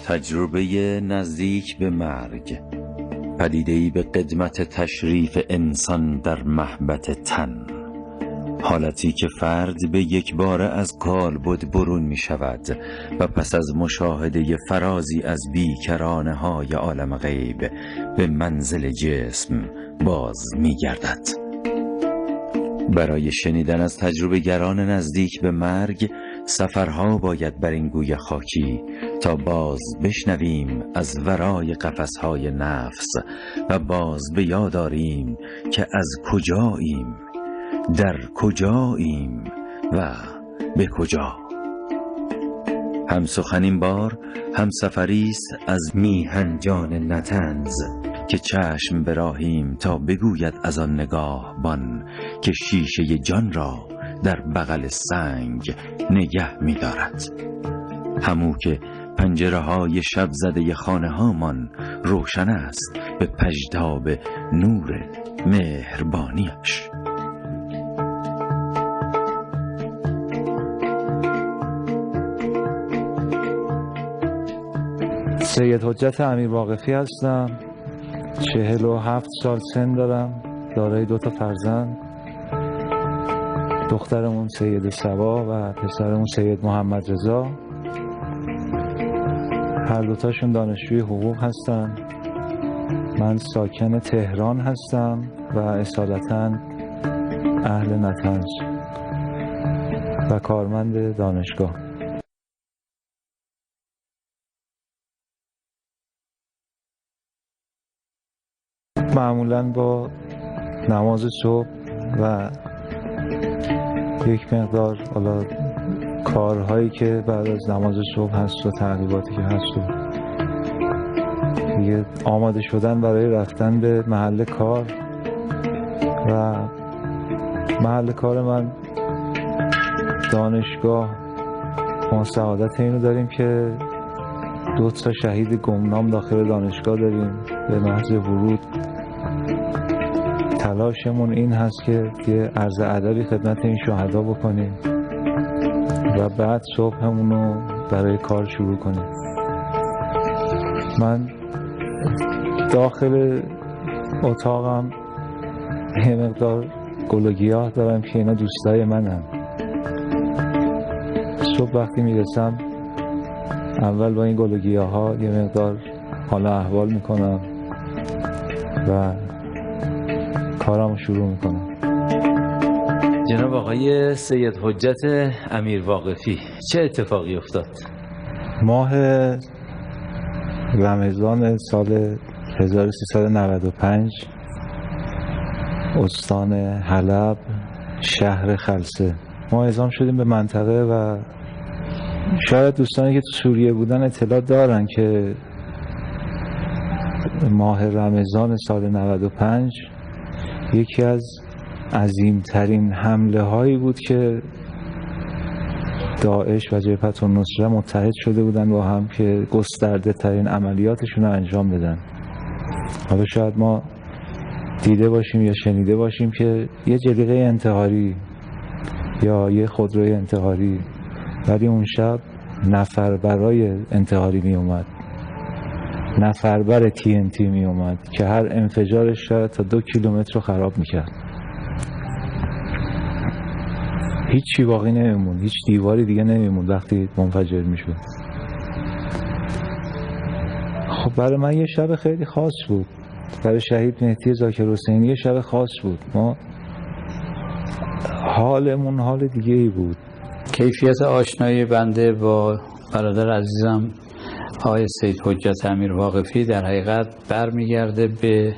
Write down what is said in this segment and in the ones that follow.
تجربه نزدیک به مرگ، پدیده‌ای به قدمت تشریف انسان در مهبط تن، حالتی که فرد به یک باره از کالبد برون می شود و پس از مشاهده فرازی از بیکرانه های عالم غیب به منزل جسم باز می گردد. برای شنیدن از تجربه گران نزدیک به مرگ سفرها باید بر این گوی خاکی تا باز بشنویم از ورای قفس‌های نفس و باز به یاد آریم که از کجاییم، در کجاییم و به کجا. هم سخن این بار هم سفری است از میهن جان نتنز که چشم براهیم تا بگوید از آن نگاهبان که شیشه جان را در بغل سنگ نگه می دارد. همو که پنجره های شب زده خانه هامان روشن است به پژداب نور مهربانیش. سید حجت امیر واقفی هستم. 47 سال سن دارم، دارای 2 فرزند، دخترمون سید صبا و پسرمون سید محمد رضا. هر دوتاشون دانشجوی حقوق هستن. من ساکن تهران هستم و اصالتاً اهل نطنز و کارمند دانشگاه. معمولاً با نماز صبح و یک مقدار حالا کارهایی که بعد از نماز صبح هست و تعقیباتی که هست و دیگه آماده شدن برای رفتن به محل کار. و محل کار من دانشگاه. ما سعادت اینو داریم که 2 شهید گمنام داخل دانشگاه داریم. به محض ورود تلاشمون این هست که یه عرض ادبی خدمت این شهدا بکنیم و بعد صبحمون رو برای کار شروع کنیم. من داخل اتاقم یه مقدار گل و گیاه دارم که اینا دوستای منن. صبح وقتی میرسم اول با این گل و گیاه ها یه مقدار حال احوال میکنم و کارامو شروع میکنم. جناب آقای سید حجت امیر واقفی، چه اتفاقی افتاد؟ ماه رمضان سال 1395 استان حلب شهر خلسه ما اعزام شدیم به منطقه و شاید دوستانی که تو سوریه بودن اطلاع دارن که ماه رمضان سال 95 یکی از عظیمترین حمله هایی بود که داعش و جبهة النصره متحد شده بودن با هم که گسترده ترین عملیاتشون رو انجام بدن. حالا شاید ما دیده باشیم یا شنیده باشیم که یه جلیقه انتحاری یا یه خودروی انتحاری، ولی اون شب نفربرای انتحاری می اومد، نفربر TNT می اومد که هر انفجارش شاید تا 2 کیلومتر رو خراب میکرد. هیچی باقی نمیموند، هیچ دیواری دیگه نمیموند وقتی منفجر میشد. خب برای من یه شب خیلی خاص بود، برای شهید مهدی زاکر حسینی یه شب خاص بود. ما حالمون حال دیگه ای بود. کیفیت آشنایی بنده با برادر عزیزم آقای سید حجت امیر واقفی در حقیقت برمیگرده به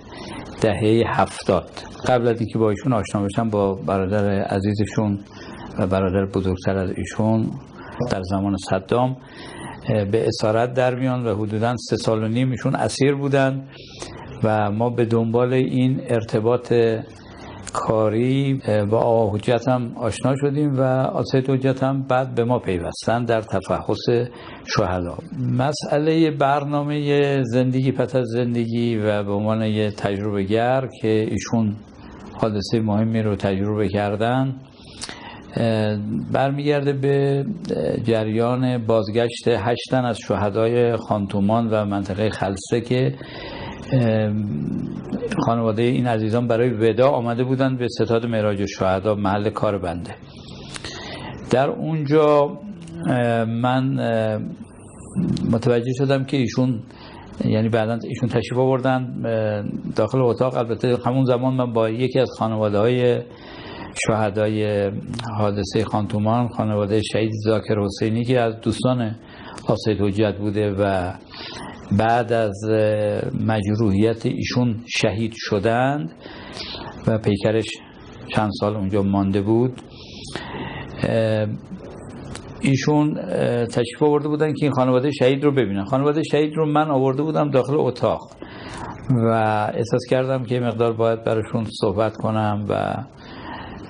دهه 70. قبل از اینکه با ایشون آشنا بشم با برادر عزیزشون و برادر بزرگتر از ایشون در زمان صدام به اسارت در میان و حدوداً 3.5 سال ایشون اسیر بودن و ما به دنبال این ارتباط کاری با آقا حجت هم آشنا شدیم و آقا سید حجت هم بعد به ما پیوستن در تفحص شهدا. مسئله برنامه زندگی پس از زندگی و به عنوان یه تجربه گر که ایشون حادثه مهمی رو تجربه کردن برمیگرده به جریان بازگشت 8 تن از شهدای خانتومان و منطقه خلسه که خانواده این عزیزان برای وداع آمده بودند به ستاد معراج شهدا، محل کار بنده. در اونجا من متوجه شدم که ایشون، یعنی بعداً ایشون تشریف آوردن داخل اتاق. البته همون زمان من با یکی از خانواده‌های شهدای حادثه خانتومان، خانواده شهید ذاکر حسینی که از دوستان آقا سید حجت بوده و بعد از مجروحیت ایشون شهید شدند و پیکرش چند سال اونجا مانده بود، ایشون تشریف آورده بودن که این خانواده شهید رو ببینن. خانواده شهید رو من آورده بودم داخل اتاق و احساس کردم که مقدار باید براشون صحبت کنم و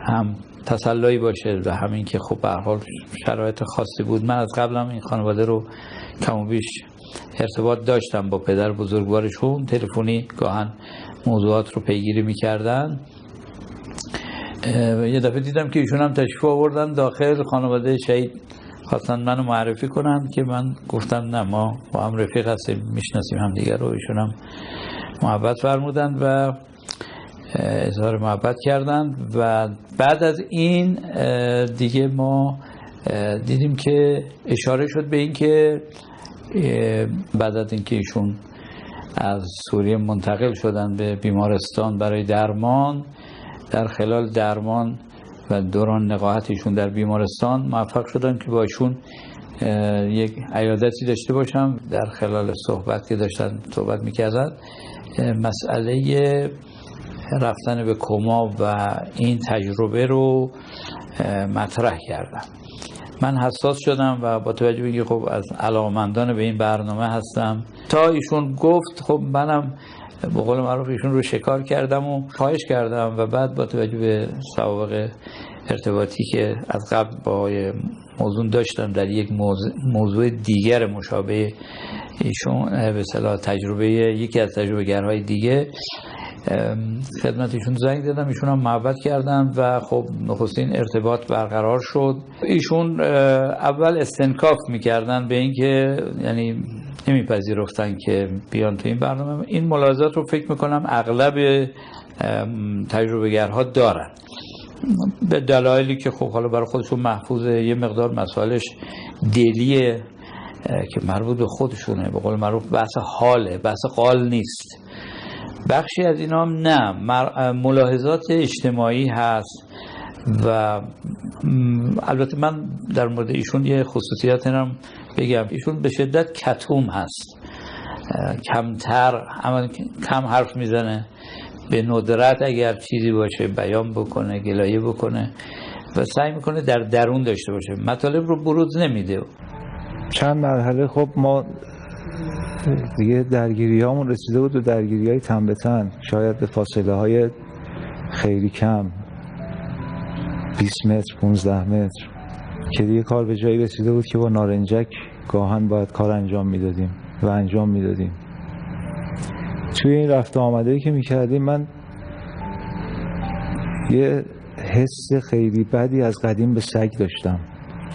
هم تسلایی باشه و همین که خب به هر حال شرایط خاصی بود. من از قبلم این خانواده رو کم و بیش ارتباط داشتم با پدر بزرگوارشون، تلفنی گاهن موضوعات رو پیگیری می‌کردن. یه دفعه دیدم که ایشون هم تشریف آوردن داخل. خانواده شهید خواستن منو معرفی کنن که من گفتم نه، ما با هم رفیق هستیم، میشناسیم هم دیگر رو. ایشون هم محبت فرمودن و اظهار محبت کردن و بعد از این دیگه ما دیدیم که اشاره شد به این که بعد از اینکه ایشون از سوریه منتقل شدن به بیمارستان برای درمان، در خلال درمان و دوران نقاهتشون در بیمارستان موفق شدن که با ایشون یک عیادتی داشته باشم. در خلال صحبت که داشتن صحبت میکردن مسئله رفتن به کما و این تجربه رو مطرح کردم. من حساس شدم و با توجه به اینکه خب از علاقه‌مندان به این برنامه هستم، تا ایشون گفت خب منم به قول معروف ایشون رو شکار کردم و خواهش کردم و بعد با توجه به سوابق ارتباطی که از قبل با موضوع داشتم در یک موضوع دیگر مشابه ایشون، به اصطلاح تجربه یکی از تجربه گرهای دیگه، خدمت ایشون زنگ دادم. ایشون هم محبت کردن و خب نخستین ارتباط برقرار شد. ایشون اول استنکاف میکردن به این که یعنی نمیپذیرفتن که بیان تو این برنامه. این ملاحظات رو فکر میکنم اغلب تجربه گرها دارن به دلایلی که خب حالا برای خودشون محفوظه. یه مقدار مسائلش دلیه که مربوط به خودشونه، به قول معروف بحث حاله، بحث قال نیست. بخشی از اینا هم نه، ملاحظات اجتماعی هست و البته من در مورد ایشون یه خصوصیت هم بگم، ایشون به شدت کتوم هست، کم حرف میزنه، به ندرت اگر چیزی باشه بیان بکنه، گلایه بکنه و سعی میکنه در درون داشته باشه، مطالب رو بروز نمیده. چند مرحله خب ما دیگه درگیری هامون رسیده بود به درگیری های تن به تن، شاید به فاصله های خیلی کم 20 متر 15 متر، که دیگه کار به جایی رسیده بود که با نارنجک گاهن باید کار انجام میدادیم و انجام میدادیم. توی این رفت آمده‌ای که میکردیم من یه حس خیلی بدی از قدیم به سگ داشتم.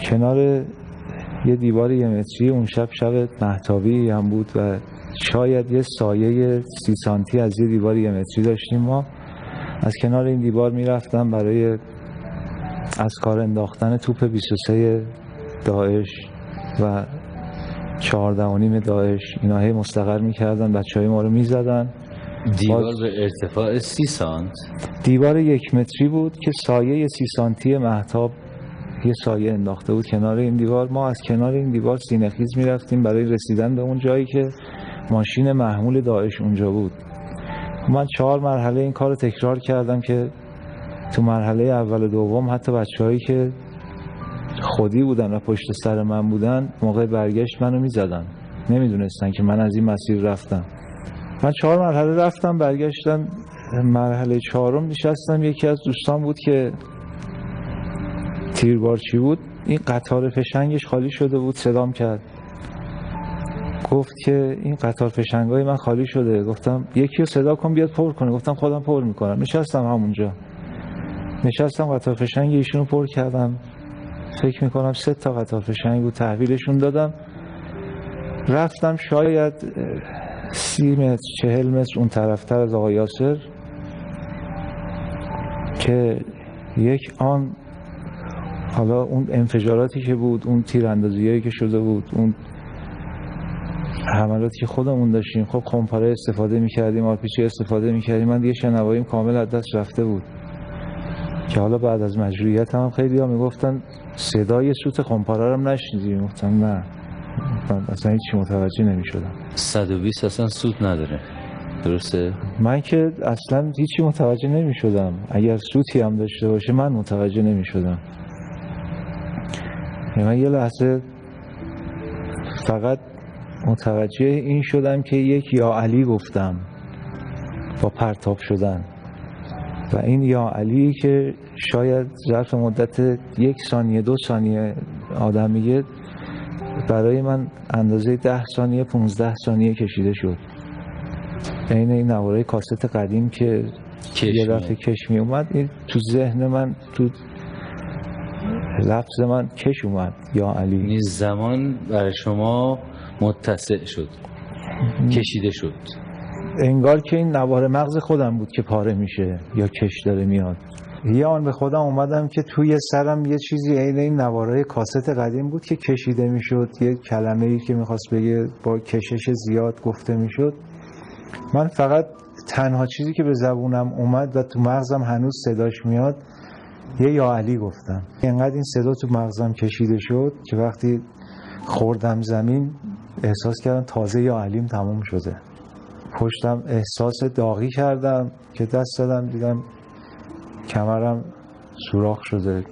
کنار یه دیوار 1 متری اون شب مهتابی هم بود و شاید یه سایه 30 سانتی از یه دیوار 1 متری داشتیم. ما از کنار این دیوار میرفتم برای از کار انداختن توپ 23 داعش و 14.5 داعش، اینا هی مستقر میکردن، بچهای ما رو میزدن. دیوار به ارتفاع 30 سانت، دیوار 1 متری بود که سایه 30 سانتی مهتاب یه سایه انداخته بود کنار این دیوار. ما از کنار این دیوار سینه‌خیز میرفتیم برای رسیدن به اون جایی که ماشین محمول داعش اونجا بود. من 4 مرحله این کار رو تکرار کردم که تو مرحله اول و دوم حتی بچه‌هایی که خودی بودن و پشت سر من بودن موقع برگشت منو میزدن، نمیدونستن که من از این مسیر رفتم. من 4 مرحله رفتم، برگشتم مرحله 4 نشستم. یکی از دوستان بود که تیربارچی بود، این قطار فشنگش خالی شده بود، صدام کرد گفت که این قطار فشنگای من خالی شده. گفتم یکی رو صدا کن بیاد پر کنه. گفتم خودم پر میکنم. نشستم همونجا، نشستم قطار فشنگ ایشونو پر کردم. فکر میکنم 3 تا قطار فشنگ بود، تحویلشون دادم. رفتم شاید 30 متر 40 متر اون طرفتر از آقای یاسر که یک آن حالا اون انفجاراتی که بود، اون تیراندازیایی که شده بود، اون حملاتی که خودمون داشتیم، خب خمپاره استفاده میکردیم، آرپیجی استفاده میکردیم. من دیگه شنواییم کامل از دست رفته بود که حالا بعد از مجروحیت هم خیلی ها میگفتن صدای سوت خمپاره رو نشنیدیم. گفتم نه، من اصلا هیچی متوجه نمیشدم. 120 اصلا سود نداره، درسته؟ من که اصلا هیچی متوجه نمیشدم. اگر سوتی هم داشته باشه من متوجه نمیشدم. من یه لحظه فقط متوجه این شدم که یک یا علی گفتم با پرتاب شدن، و این یا علی که شاید ظرف مدت 1 ثانیه 2 ثانیه آدم میگه، برای من اندازه 10 ثانیه 15 ثانیه کشیده شد. این نواره کاست قدیم که یه دفعه کش می اومد، این تو ذهن من، تو لفظ من کش اومد یا علی. نیز زمان برای شما متسع شد، کشیده شد. انگار که این نوار مغز خودم بود که پاره میشه یا کش داره میاد. یه آن به خودم اومدم که توی سرم یه چیزی عین این نوارای کاست قدیم بود که کشیده میشد، یه کلمه ای که میخواست بگه با کشش زیاد گفته میشد. من فقط تنها چیزی که به زبونم اومد و تو مغزم هنوز صداش میاد یه یا علی گفتم. اینقدر این صدا تو مغزم کشیده شد که وقتی خوردم زمین احساس کردم تازه یا علیم تموم شده. پشتم احساس داغی کردم که دست دادم دیدم کمرم سوراخ شده.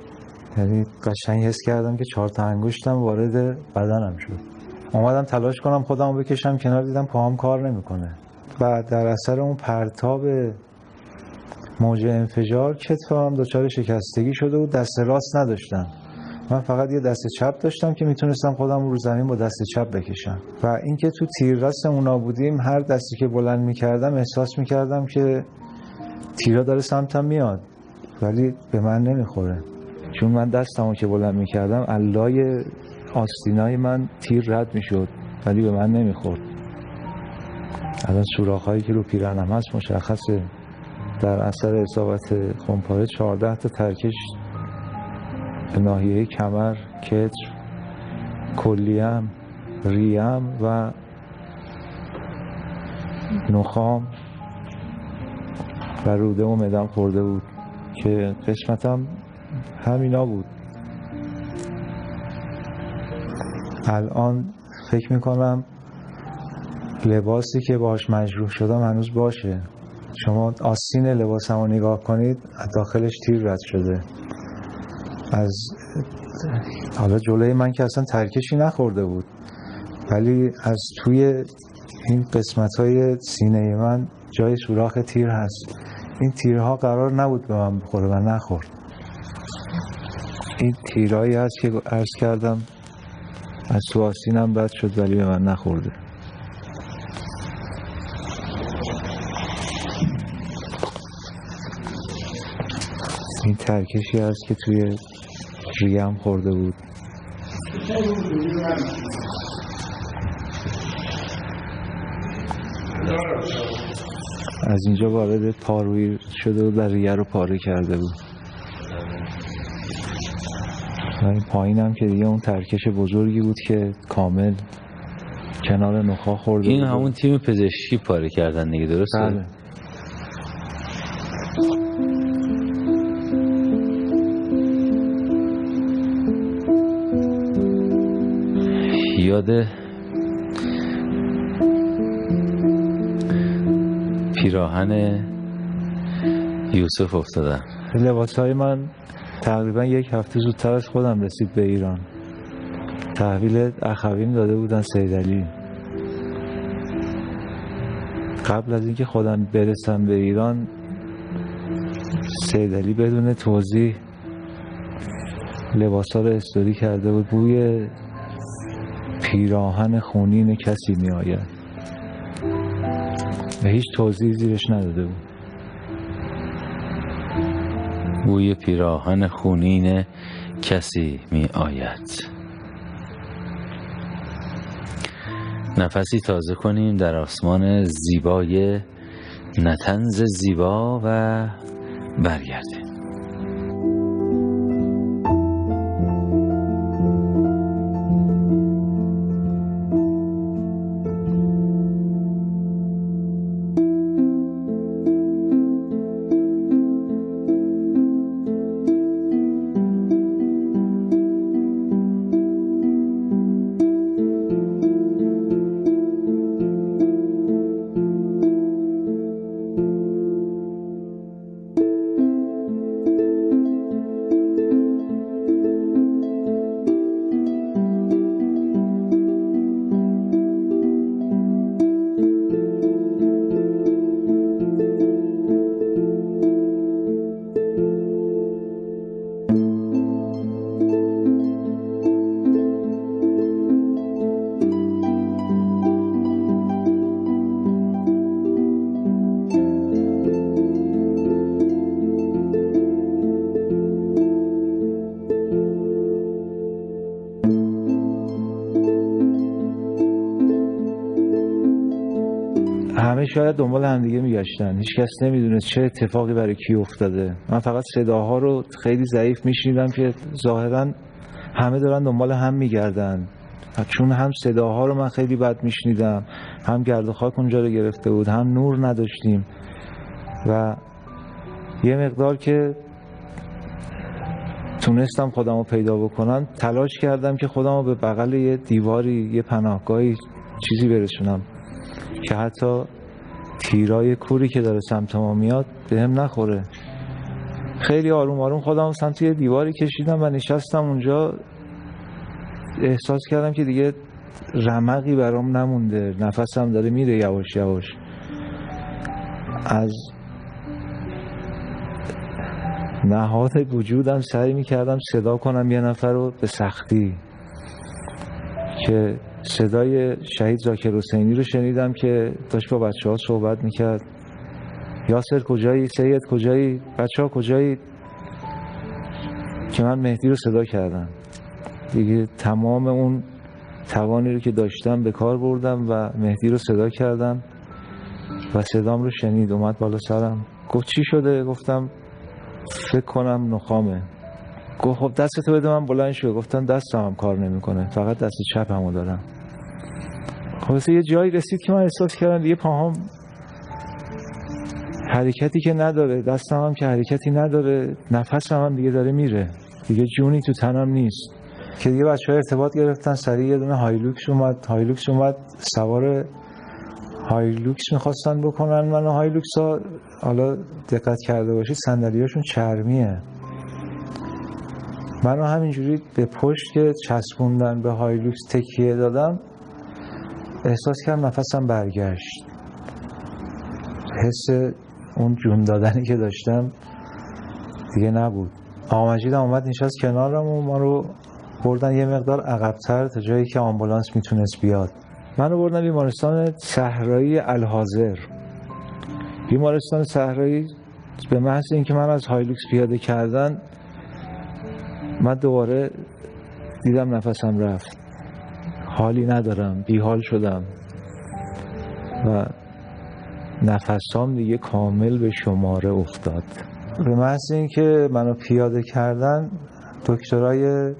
یعنی قشنگ حس کردم که 4 تا انگشتم وارد بدنم شد. اومدم تلاش کنم خودمو بکشم کنار، دیدم پاهم کار نمیکنه. و در اثر اون پرتاب موج انفجار کتفم دچار شکستگی شده بود. دست راست نداشتم، من فقط یه دست چپ داشتم که میتونستم خودم رو زمین با دست چپ بکشم. و اینکه تو تیررس اونا بودیم، هر دستی که بلند میکردم احساس میکردم که تیرا داره سمتم میاد ولی به من نمیخوره، چون من دستمو که بلند میکردم علای آستینای من تیر رد میشد ولی به من نمیخورد. الان سوراخ‌هایی که رو پیرنم هست مشخصه. در اثر اصابت خمپاره 14 تا ترکش به ناحیه کمر، کتف، کلیم، ریم و نخام و روده و معده‌ام خورده بود که قسمتم همینا بود. الان فکر میکنم لباسی که باهاش مجروح شدم هنوز باشه. شما آستین لباسمو نگاه کنید، داخلش تیر رد شده. از حالا جلوی من که اصلا ترکشی نخورده بود، ولی از توی این قسمت‌های سینه من جای سوراخ تیر هست. این تیرها قرار نبود به من بخوره و نخورد. این تیرهایی هست که عرض کردم از تو آستینم رد شد ولی به من نخورده. این ترکشی هست که توی ریم خورده بود. از اینجا وارد پارویی شده بود و ریه رو پاره کرده بود. و این پایین هم که دیگه اون ترکش بزرگی بود که کامل کنار نخاع خورده بود. این همون تیم پزشکی پاره کردن دیگه، درسته؟ بله. یاد پیراهن یوسف افتادم. لباسهای من تقریبا 1 هفته زودتر از خودم رسید به ایران. تحویل اخویم داده بودن سیدعلی. قبل از اینکه خودم برسم به ایران، سید علی بدون توضیح لباسا رو استوری کرده بود، بوی پیراهن خونین کسی می آید و هیچ توضیح زیرش نداده بود. بوی پیراهن خونین کسی می آید. نفسی تازه کنیم در آسمان زیبای نطنز زیبا و برگردیم. همه شاید دنبال همدیگه میگشتن، هیچ کس نمیدونه چه اتفاقی برای کی افتاده. من فقط صداها رو خیلی ضعیف میشنیدم که ظاهرا همه دارن دنبال هم میگردن، چون هم صداها رو من خیلی بد میشنیدم، هم گرد و خاک اونجا رو گرفته بود، هم نور نداشتیم و یه مقدار که تونستم خودم رو پیدا بکنم تلاش کردم که خودم رو به بغل یه دیواری، یه پناهگاهی چیزی برسونم که حتی تیرای کوری که داره سمت ما میاد به هم نخوره. خیلی آروم آروم خودم سمت یه دیواری کشیدم و نشستم اونجا. احساس کردم که دیگه رمقی برام نمونده، نفسم داره میره یواش یواش. از نهاد وجودم سعی میکردم صدا کنم یه نفر رو به سختی، که صدای شهید ذاکر حسینی رو شنیدم که داشت با بچه ها صحبت میکرد. یاسر کجایی؟ سید کجایی؟ بچه ها کجایی؟ که من مهدی رو صدا کردم دیگه. تمام اون توانی رو که داشتم به کار بردم و مهدی رو صدا کردم و صدام رو شنید، اومد بالا سرم، گفت چی شده؟ گفتم فکر کنم نخامه. گفت خب دستتو بده. من بلند شد، گفتم دستم هم کار نمیکنه، فقط دست چپمو دارم. خلاصه یه جایی رسید که من احساس کردم دیگه پاهام حرکتی که نداره، دستم هم که حرکتی نداره، نفسم هم دیگه داره میره، دیگه جونی تو تنم نیست. که دیگه بچه‌ها ارتباط گرفتن، سریع یه دونه هایلوکس اومد سوار هایلوکس میخواستن بکنن منو. هایلوکس ها حالا دقت کرده باشید صندلیاشون چرمیه. منو همینجوری به پشت که چسبوندن به هایلوکس تکیه دادم، احساس کردم نفسم برگشت. حس اون جون دادنی که داشتم دیگه نبود. آقا مجید هم اومد نشست کنارم و ما رو بردن یه مقدار عقب‌تر تا جایی که آمبولانس میتونست بیاد. منو بردن بیمارستان صحرایی الحاضر. بیمارستان صحرایی به محض اینکه من از هایلوکس پیاده کردن، من دوباره دیدم نفسم رفت، حالی ندارم، بیحال شدم و نفسام دیگه کامل به شماره افتاد. به محض اینکه منو پیاده کردن، دکترای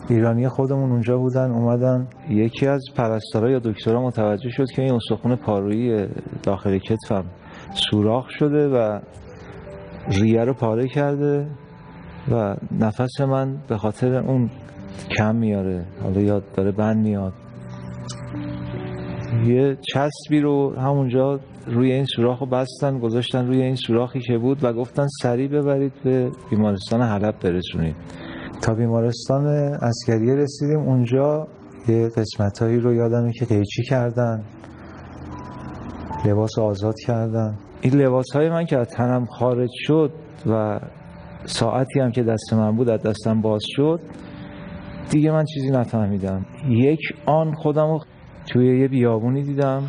ایرانی خودمون اونجا بودن، اومدن. یکی از پرستارا یا دکترا متوجه شد که این استخوان پارویی داخل کتفم سوراخ شده و ریه رو پاره کرده و نفس من به خاطر اون کم میاره، حالا یاد داره بند میاد. یه چسبی رو همونجا روی این سوراخ رو بستن، گذاشتن روی این سوراخی که بود و گفتن سریع ببرید به بیمارستان حلب برسونید. تا بیمارستان عسکری رسیدیم. اونجا یه قسمتایی رو یادمه که قیچی کردن لباس آزاد کردن. این لباس های من که از تنم خارج شد و ساعتی هم که دست من بود از دستم باز شد، دیگه من چیزی نفهمیدم. یک آن خودمو توی یه بیابونی دیدم.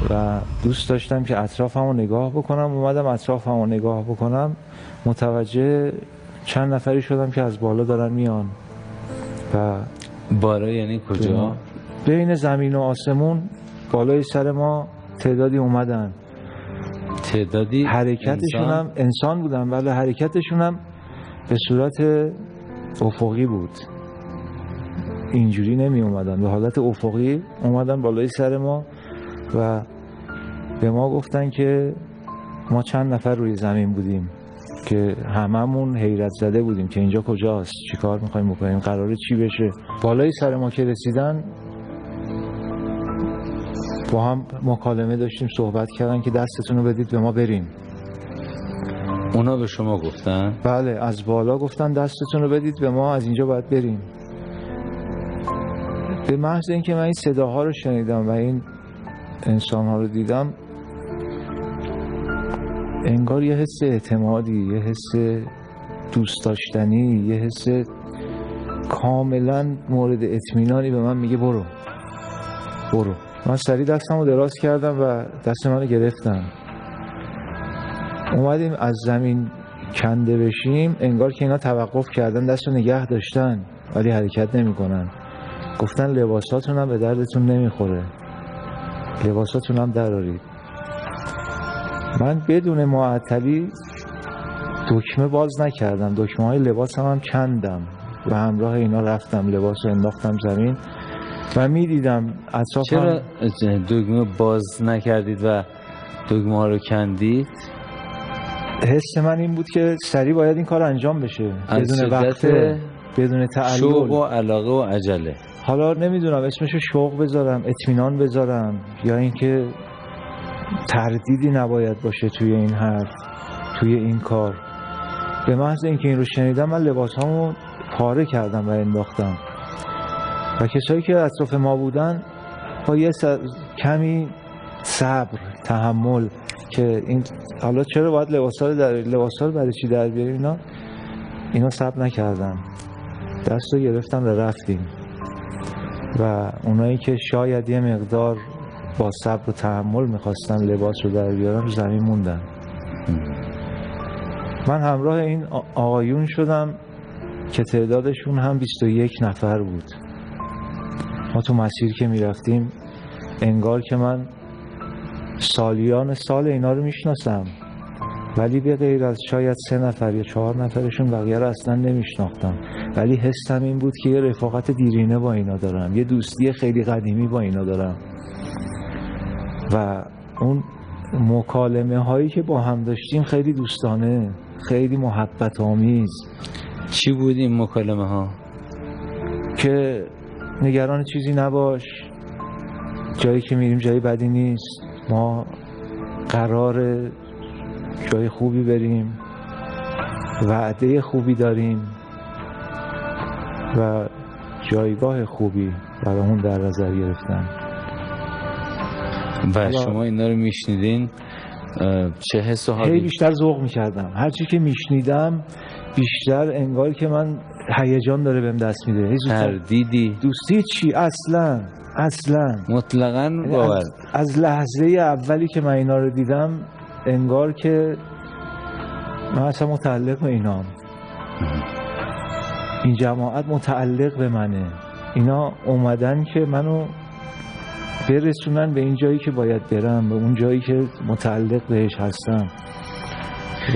و دوست داشتم که اطرافمو نگاه بکنم. اومدم اطرافمو نگاه بکنم، متوجه چند نفری شدم که از بالا دارن میان. و بالا یعنی کجا؟ بین زمین و آسمون بالای سر ما تعدادی اومدن. تعدادی حرکتشون هم انسان بودن، ولی حرکتشون هم به صورت افقی بود، اینجوری نمی اومدن، به حالت افقی اومدن بالای سر ما و به ما گفتن که ما چند نفر روی زمین بودیم که هممون حیرت زده بودیم که اینجا کجاست، چی کار میخوایم بکنیم، قراره چی بشه. بالای سر ما که رسیدن با هم مکالمه داشتیم، صحبت کردن که دستتون رو بدید به ما بریم. اونا به شما گفتن؟ بله، از بالا گفتن دستتون رو بدید به ما، از اینجا باید بریم. به محض اینکه من این صداها رو شنیدم و این انسان‌ها رو دیدم، انگار یه حس اعتمادی، یه حس دوست داشتنی، یه حس کاملا مورد اطمینانی به من میگه برو برو. من سریع دستم رو دراز کردم و دست منو گرفتم. اومدیم از زمین کنده بشیم، انگار که اینا توقف کردن، دست رو نگه داشتن ولی حرکت نمی کنن. گفتن لباساتون هم به دردتون نمیخوره، لباساتون هم درارید. من بدون معطلی دکمه باز نکردم، دکمه های لباسم هم کندم و همراه اینا رفتم، لباس رو انداختم زمین و میدیدم اطرافم. چرا دکمه باز نکردید و دکمه ها رو کندید؟ حس من این بود که سریع باید این کار انجام بشه، بدون وقت، بدون تعلل، شوق و علاقه و عجله. حالا نمیدونم اسمشو شوق بذارم، اطمینان بذارم، یا اینکه تردیدی نباید باشه توی این حرف، توی این کار. به محض اینکه این رو شنیدم من لباسامو پاره کردم و انداختم و کسایی که اطراف ما بودن با یه کمی صبر، تحمل که این حالا چرا باید لباسا رو برای چی در بیاریم، اینا صبر نکردن، دست رو گرفتن و رفتیم. و اونایی که شاید یه مقدار با صبر و تحمل میخواستن لباس رو در بیارن رو زمین موندن. من همراه این آقایون شدم که تعدادشون هم 21 نفر بود. ما تو مسیر که میرفتیم انگار که من سالیان سال اینا رو میشناسم، ولی به غیر از شاید 3 نفر یا 4 نفرشون بقیه رو اصلا نمیشناختم، ولی حسم این بود که یه رفاقت دیرینه با اینا دارم، یه دوستی خیلی قدیمی با اینا دارم. و اون مکالمه هایی که با هم داشتیم خیلی دوستانه، خیلی محبت آمیز. چی بود این مکالمه ها؟ که نگران چیزی نباش، جایی که میریم جایی بدی نیست، ما قرار جای خوبی بریم، وعده خوبی داریم و جایگاه خوبی برامون در نظر گرفتن. و شما اینا رو میشنیدین چه حس و حالی؟ هی بیشتر ذوق میکردم، هرچی که میشنیدم بیشتر انگار که من هیجان داره بهم دست میده. تردیدی؟ دوستی چی؟ اصلا مطلقاً باور. از لحظه اولی که من اینا رو دیدم انگار که من اصلا متعلق به اینام، این جماعت متعلق به منه، اینا اومدن که منو برسونن به این جایی که باید برم، به اون جایی که متعلق بهش هستم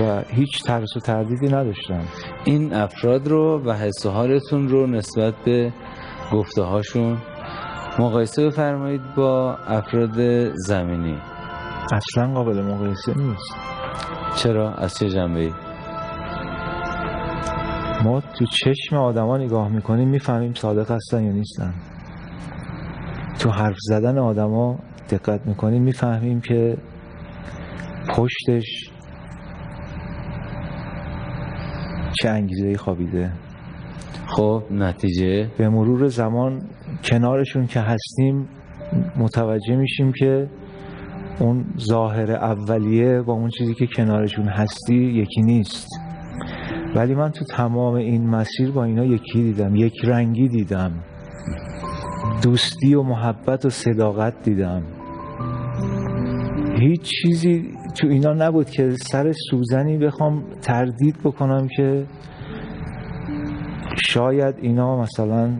و هیچ ترس و تردیدی نداشتم. این افراد رو و حس و حالتون رو نسبت به گفته هاشون مقایسه بفرمایید با افراد زمینی. اصلا قابل مقایسه نیست. چرا؟ از چه جنبه‌ای؟ ما تو چشم آدما نگاه میکنیم میفهمیم صادق هستن یا نیستن. تو حرف زدن آدما دقت میکنیم میفهمیم که پشتش چه انگیزه‌ای خوابیده. خب نتیجه؟ به مرور زمان کنارشون که هستیم متوجه میشیم که اون ظاهر اولیه با اون چیزی که کنارشون هستی یکی نیست. ولی من تو تمام این مسیر با اینا یکی دیدم، یک رنگی دیدم، دوستی و محبت و صداقت دیدم. هیچ چیزی تو اینا نبود که سر سوزنی بخوام تردید بکنم که شاید اینا مثلا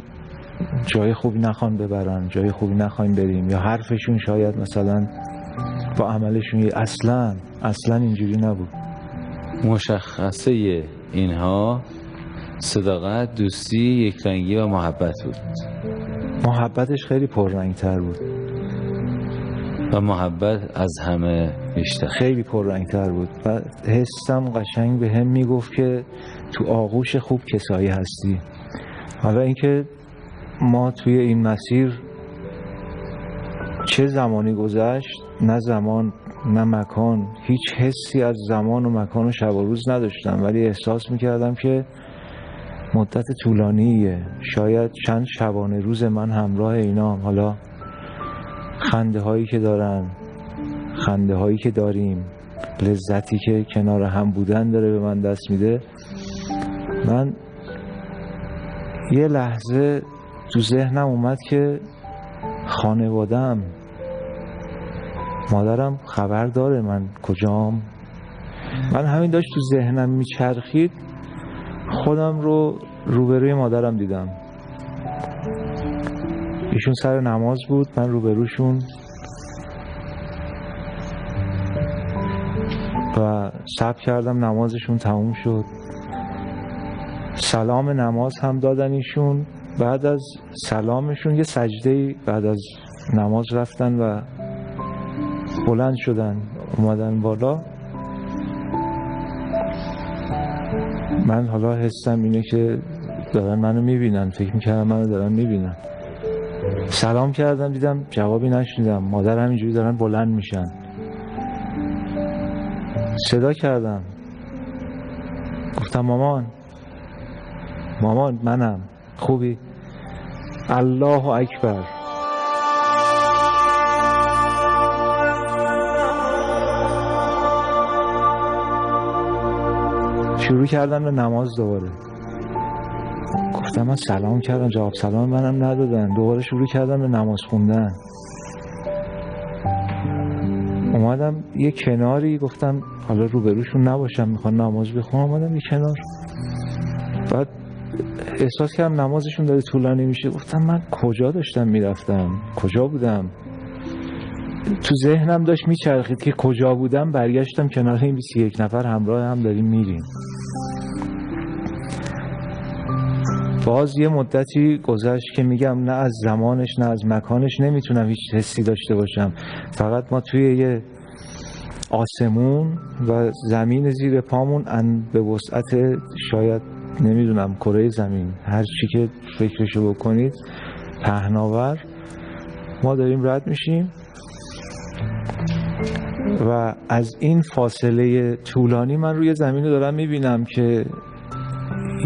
جای خوبی نخوان ببرن، جای خوبی نخوایم بریم، یا حرفشون شاید مثلا با عملشون اصلا اینجوری نبود. مشخصه اینها صداقت، دوستی، یکرنگی و محبت بود. محبتش خیلی پررنگ‌تر بود و محبت از همه بیشتر، خیلی پررنگ‌تر بود و حسم قشنگ به هم میگفت که تو آغوش خوب کسایی هستی. حالا اینکه ما توی این مسیر چه زمانی گذشت، نه زمان نه مکان، هیچ حسی از زمان و مکان و شب و روز نداشتم، ولی احساس میکردم که مدت طولانیه، شاید چند شبانه روز من همراه اینا. حالا خنده هایی که دارن، خنده هایی که داریم، لذتی که کنار هم بودن داره به من دست میده. من یه لحظه تو ذهنم اومد که خانوادم، مادرم خبر داره من کجام. من همین داشت تو ذهنم میچرخید، خودم رو روبروی مادرم دیدم. ایشون سر نماز بود، من روبروشون، و صبر کردم نمازشون تموم شد. سلام نماز هم دادن ایشون. بعد از سلامشون یه سجده‌ای بعد از نماز رفتن و بلند شدن اومدن بالا. من حالا حسم اینه که دارن منو میبینن، فکر میکردم منو دارن میبینن. سلام کردم دیدم جوابی نشنیدم، مادر همینجوری دارن بلند میشن. صدا کردم، گفتم مامان منم، خوبی؟ الله اکبر. شروع کردم به نماز دوباره. گفتم من سلام کردم، جواب سلام منم ندادن. دوباره شروع کردم به نماز خوندن. اومدم یه کناری، گفتم حالا روبروشون نباشم، میخوان نماز بخونم. اومدم یه کنار، بعد احساس کردم نمازشون داره طولانی میشه. گفتم من کجا داشتم میرفتم، کجا بودم؟ تو ذهنم داشت میچرخید که کجا بودم. برگشتم کنار این 21 نفر همراه هم داریم میریم. باز یه مدتی گذشت که میگم نه از زمانش نه از مکانش نمیتونم هیچ حسی داشته باشم. فقط ما توی یه آسمون و زمین زیر پامون به وسعت شاید نمیدونم کره زمین، هر چی که فکرشو بکنید پهناور، ما داریم رد میشیم و از این فاصله طولانی من روی زمین رو دارم میبینم که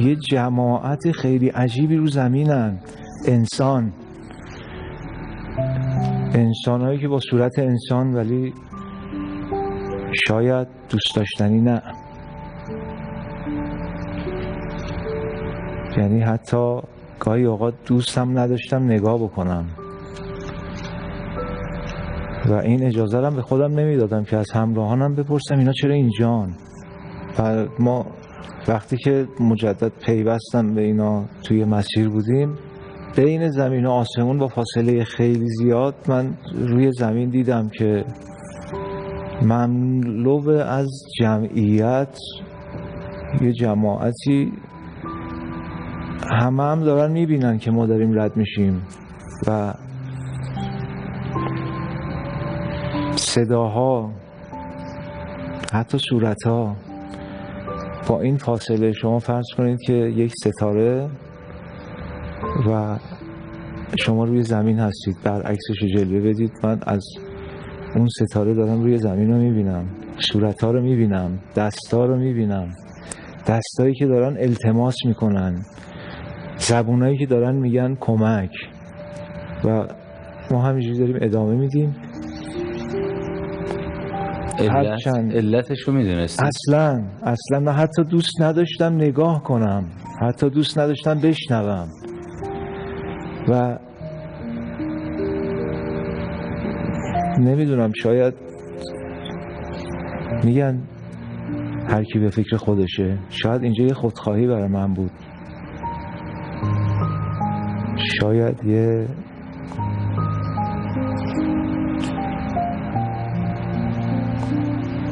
یه جماعت خیلی عجیبی رو زمینن. انسانهایی که با صورت انسان ولی شاید دوست داشتنی نه. یعنی حتی گاهی اوقات دوستم نداشتم نگاه بکنم و این اجازه رو به خودم نمیدادم که از همراهانم بپرسم اینا چرا اینجان. و ما وقتی که مجدد پیوستم به اینا توی مسیر بودیم، بین زمین و آسمون با فاصله خیلی زیاد من روی زمین دیدم که مملو از جمعیت، یه جماعتی هم دارن میبینن که ما داریم رد میشیم و صداها، حتی صورتها. با این فاصله شما فرض کنید که یک ستاره و شما روی زمین هستید، برعکسش رو جلوه بدید، من از اون ستاره دارم روی زمین رو میبینم، صورتها رو میبینم، دستا رو میبینم، دستایی که دارن التماس میکنن، زبونایی که دارن میگن کمک، و ما همینجوری داریم ادامه میدیم. علتش رو میدونستی؟ اصلا من حتی دوست نداشتم نگاه کنم، حتی دوست نداشتم بشنوم. و نمیدونم، شاید میگن هر کی به فکر خودشه، شاید اینجا یه خودخواهی برای من بود، شاید یه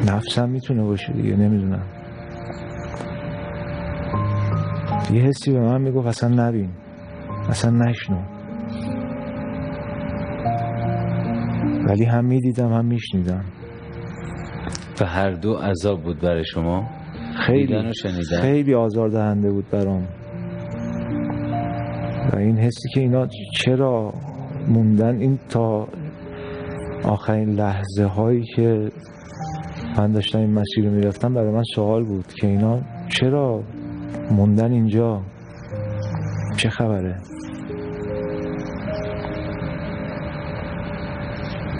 نفسم میتونه باشه دیگه، نمیدونم. یه حسی به من میگفت اصلا نبین، اصلا نشنو، ولی هم میدیدم هم میشنیدم. و هر دو عذاب بود برای شما؟ خیلی آزاردهنده بود برام. و این حسی که اینا چرا موندن، این تا آخرین لحظه هایی که من داشتم این مسیر رو میرفتم برای من سوال بود که اینا چرا موندن اینجا، چه خبره.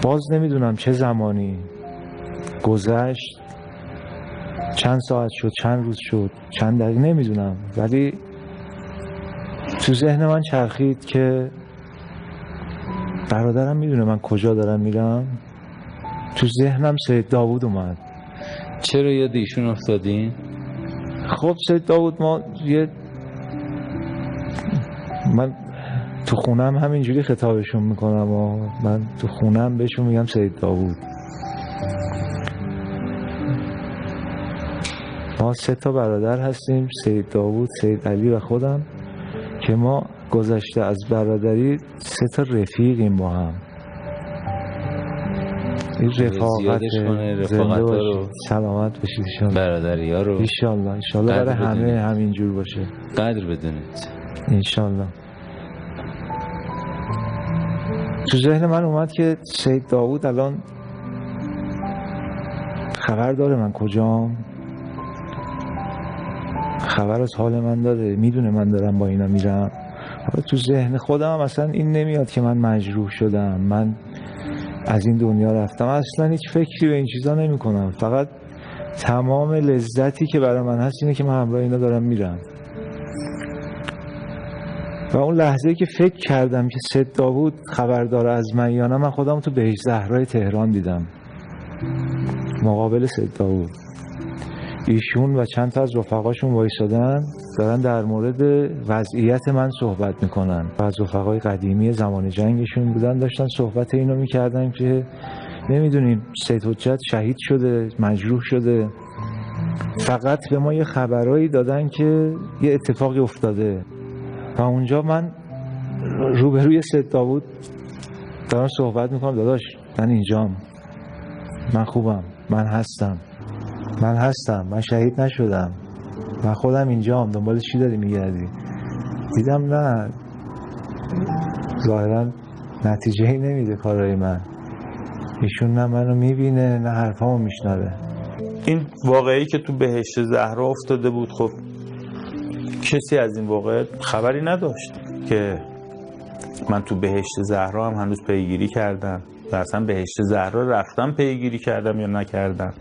باز نمیدونم چه زمانی گذشت، چند ساعت شد، چند روز شد، چند دقیقه، نمیدونم، ولی تو ذهن من چرخید که برادرم میدونه من کجا دارم میرم. تو ذهنم سید داوود اومد. چرا یاد ایشون افتادین؟ خب سید داوود، من تو خونم همینجوری خطابشون میکنم و من تو خونم بهشون میگم سید داوود. ما 3 برادر هستیم، سید داوود، سید علی و خودم، که ما گذشته از برادری 3 رفیقیم با هم. این رفاقت زنده باشید، سلامت باشید ایشالله، برادری ها رو ایشالله برای همه همینجور باشه، قدر بدونید ایشالله. تو ذهن من اومد که سید داوود الان خبر داره من کجام، خبر از حال من داره، میدونه من دارم با اینا میرم. حالا تو ذهن خودم اصلا این نمیاد که من مجروح شدم، من از این دنیا رفتم، اصلا هیچ فکری به این چیزا نمی کنم. فقط تمام لذتی که برای من هست اینه که من همراه اینا دارم میرم. و اون لحظه‌ای که فکر کردم که سید داوود خبر داره از من یا نه، من خودم تو بهشت زهرای تهران دیدم مقابل سید داوود. ایشون و چند تا از رفقاشون وایسادن دارن در مورد وضعیت من صحبت میکنن و از رفقای قدیمی زمان جنگشون بودن، داشتن صحبت اینو میکردن که نمیدونیم سید حجت شهید شده، مجروح شده. فقط به ما یه خبرایی دادن که یه اتفاقی افتاده و اونجا من روبروی سید داوود دارم صحبت میکنم، داداش من اینجام، من خوبم، من هستم، من شهید نشدم، من خودم اینجام، دنبال چی داری میگردی؟ دیدم نه، ظاهرا نتیجه‌ای نمیده کارهای من. ایشون نه منو میبینه نه حرفامو میشنوه. این واقعی که تو بهشت زهرا افتاده بود، خب کسی از این واقعه خبری نداشت که من تو بهشت زهرا هم هنوز پیگیری کردم و اصلا بهشت زهرا رفتم پیگیری کردم یا نکردم،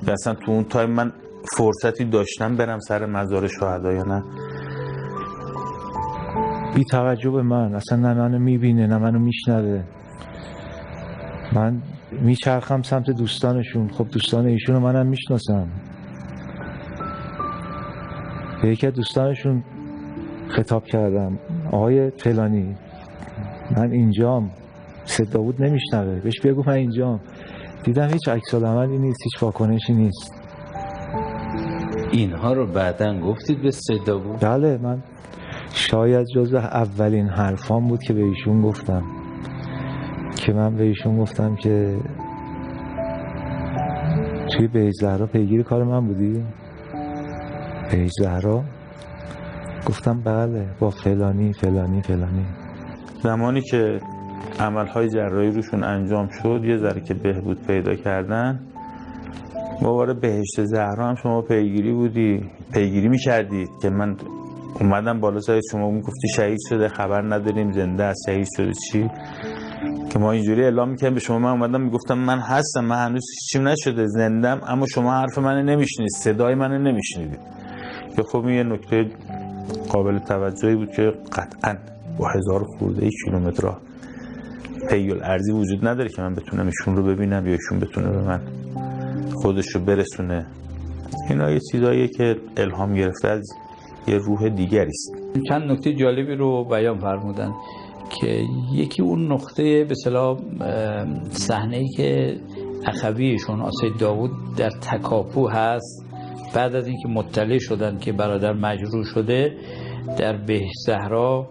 و اصلا تو اون تایم من فرصتی داشتم برم سر مزار شهدا یا نه. بی توجه به من، اصلا نه منو میبینه نه منو میشنوه. من میچرخم سمت دوستانشون، خب دوستان ایشونو منم میشناسم. به یکی از دوستانشون خطاب کردم، آقای فلانی من اینجام، سید داوود نمیشنوه، بهش بگو من اینجام. دیدم هیچ عکس العملی نیست، هیچ واکنشی نیست. اینها رو بعداً گفتید به سید داوود؟ بله، من شاید جزو اولین حرفام بود که به ایشون گفتم، که من به ایشون گفتم که توی بهشت زهرا پیگیر کار من بودی؟ بهشت زهرا؟ گفتم بله، با فلانی فلانی فلانی. زمانی که عملهای جراحی روشون انجام شد، یه ذره که بهبود پیدا کردن، باباره بهشت زهرا هم شما پیگیری میکردید که من اومدم بالا سر شما میگفتی شهید شده، خبر نداریم زنده است، شهید شده چی، که ما اینجوری اعلام میکنیم به شما. من اومدم میگفتم من هستم، من هنوز چیم نشده، زندم، اما شما حرف منو نمیشنید، صدای منو نمیشنیدید. که خب این یه نکته قابل توجهی بود که قطعاً با 1000 خورده کیلومتر راه حیل ارضی وجود نداره که من بتونم ایشون رو ببینم یا ایشون بتونه به من خودش رو برسونه. اینا یه چیزاییه که الهام گرفته از یه روح دیگری است. چند نکته جالبی رو بیان فرمودن که یکی اون نقطه به اصطلاح صحنه‌ای که اخویشون سید داوود در تکاپو هست، بعد از اینکه مطلع شدن که برادر مجروح شده، در بهشت زهرا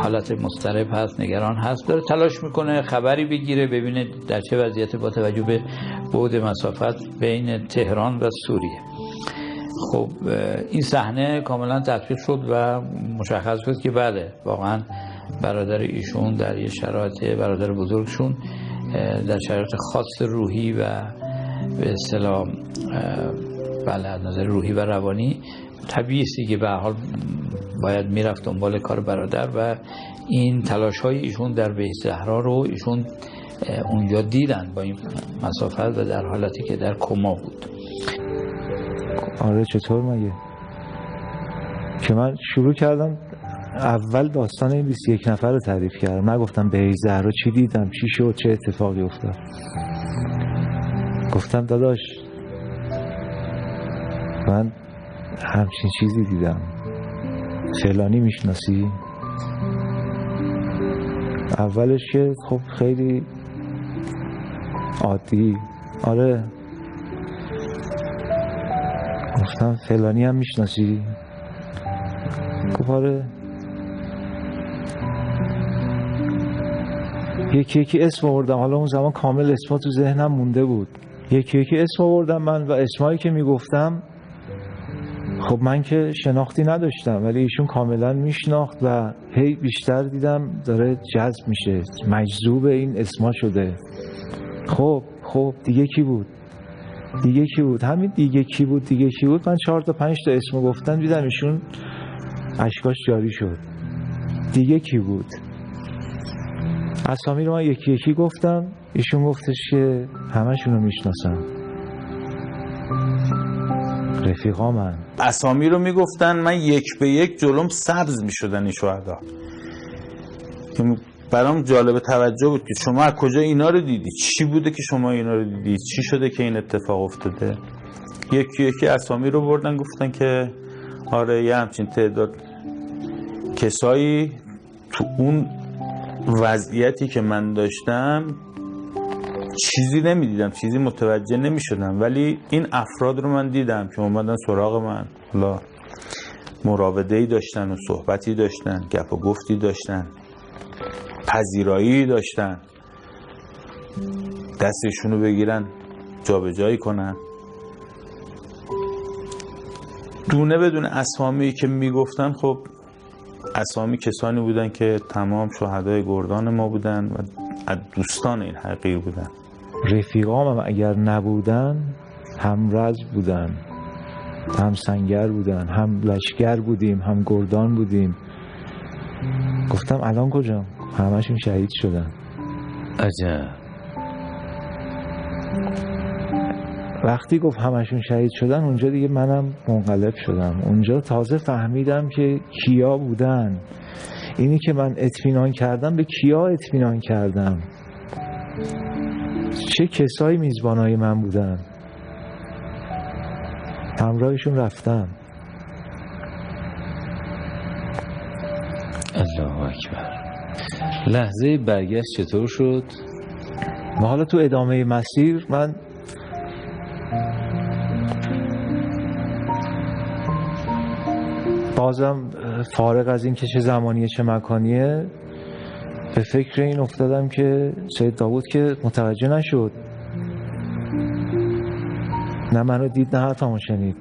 حالت مضطرب هست، نگران هست، داره تلاش میکنه خبری بگیره، ببینه در چه وضعیت با توجه به بعد مسافت بین تهران و سوریه. خب این صحنه کاملا تطبیق شد و مشخص شد که بله، واقعا برادر ایشون در یه شرایط، برادر بزرگشون در شرایط خاص روحی و به اصطلاح بله از نظر روحی و روانی طبیعی است که به هر حال باید میرفت دنبال کار برادر و این تلاش های ایشون در بهشت زهرا رو ایشون اونجا دیدن با این مسافت و در حالتی که در کما بود. آره چطور مگه؟ که من شروع کردم اول داستان این 21 نفر رو تعریف کردم، نگفتم بهشت زهرا چی دیدم، چی شد، چه اتفاقی افتاد. گفتم داداش من همچین چیزی دیدم، فلانی میشناسی؟ اولش که خب خیلی عادی، آره. گفتم فلانی هم میشناسی؟ گفت آره. یکی یکی اسم آوردم، حالا اون زمان کامل اسما تو ذهنم مونده بود، یکی یکی اسم آوردم من و اسمایی که میگفتم خب من که شناختی نداشتم ولی ایشون کاملا میشناخت و هی بیشتر دیدم داره جذب میشه، مجذوب این اسما شده. خب دیگه کی بود؟ همین دیگه کی بود من 4 تا 5 تا اسم گفتم، دیدم ایشون اشکاش جاری شد. دیگه کی بود؟ اسامی رو من یکی یکی گفتم، ایشون گفتش که همشون رو میشناسم، رفیقا من. اسامی رو میگفتن، من یک به یک جلوم سبز میشدن این شهدا. برام جالب توجه بود که شما از کجا اینا رو دیدی؟ چی بوده که شما اینا رو دیدی؟ چی شده که این اتفاق افتاده؟ یکی یکی اسامی رو بردن گفتن که آره یه همچین تعداد کسایی تو اون وضعیتی که من داشتم چیزی نمیدیدم، چیزی متوجه نمیشدم، ولی این افراد رو من دیدم که اومدن سراغ من، حالا مراوده‌ای داشتن و صحبتی داشتن، گپ و گفتی داشتن، پذیرایی داشتن، دستشون رو بگیرن جابجایی کنن. دونه بدون اسامی که میگفتن، خب اسامی کسانی بودن که تمام شهدای گردان ما بودن و از دوستان این حقیر بودن. رفیقام هم اگر نبودن هم رز بودن، هم سنگر بودن، هم لشگر بودیم، هم گردان بودیم. گفتم الان کجام؟ همشون شهید شدن. عجب. وقتی گفت همشون شهید شدن اونجا دیگه منم منقلب شدم. اونجا تازه فهمیدم که کیا بودن. اینی که من اطمینان کردم به کیا اطمینان کردم، چه کسایی میزبانای من بودن، همراهشون رفتم. الله اکبر. لحظه برگشت چطور شد؟ و حالا تو ادامه مسیر من بازم فارغ از این که چه زمانیه چه مکانیه به فکر این افتادم که سید داوود که متوجه نشد، نه منو دید نه حرفمو شنید.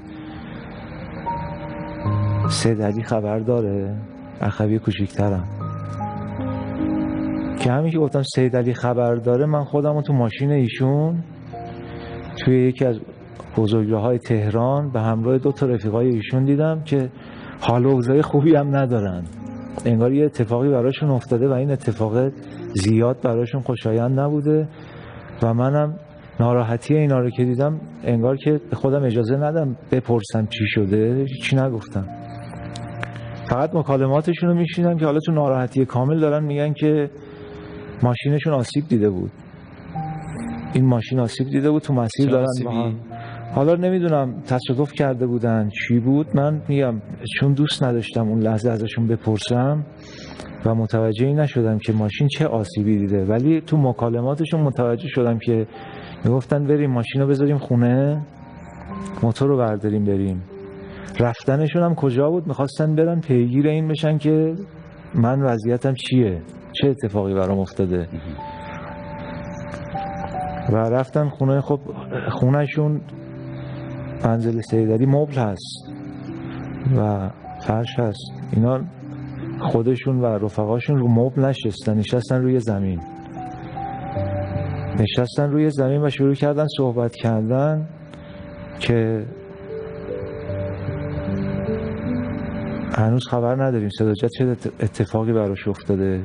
سید علی خبر داره؟ اخوی کوچیک‌ترم که همین که گفتم سید علی خبر داره، من خودمو تو ماشین ایشون توی یکی از بزرگراه‌های تهران به همراه 2 تا رفیقای ایشون دیدم که حال و اوضاع خوبی هم ندارن. انگار یه اتفاقی براشون افتاده و این اتفاق زیاد براشون خوشایند نبوده و منم ناراحتی اینا رو که دیدم انگار که به خودم اجازه ندم بپرسم چی شده، چی نگفتم. فقط مکالماتشون رو میشینم که حالا تو ناراحتی کامل دارن میگن که ماشینشون آسیب دیده بود، این ماشین آسیب دیده بود، تو مسیر دارن با هم. حالا نمیدونم تصادف کرده بودن چی بود، من میگم چون دوست نداشتم اون لحظه ازشون بپرسم و متوجه نشدم که ماشین چه آسیبی دیده، ولی تو مکالماتشون متوجه شدم که میگفتن بریم ماشین رو بذاریم خونه، موتور رو برداریم بریم. رفتنشون هم کجا بود؟ میخواستن برن پیگیر این بشن که من وضعیتم چیه، چه اتفاقی برام افتاده. و رفتن خونه. خب خونهشون منزل سید علی مبل هست و فرش هست، اینا خودشون و رفقاشون رو مبل نشستن روی زمین. نشستن روی زمین و شروع کردن صحبت کردن که هنوز خبر نداریم سداجت چه اتفاقی براش افتاده،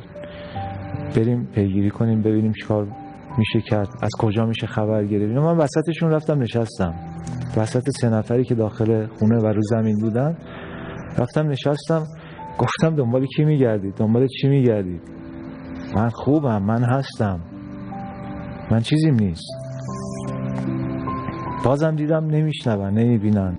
بریم پیگیری کنیم ببینیم چیکار میشه کرد، از کجا میشه خبر گرفت. من وسطشون رفتم نشستم، وسط 3 نفری که داخل خونه و رو زمین بودن رفتم نشستم، گفتم دنبال کی میگردید؟ دنبال چی میگردید؟ من خوبم، من هستم، من چیزیم نیست. بازم دیدم نمیشنون، نمیبینن.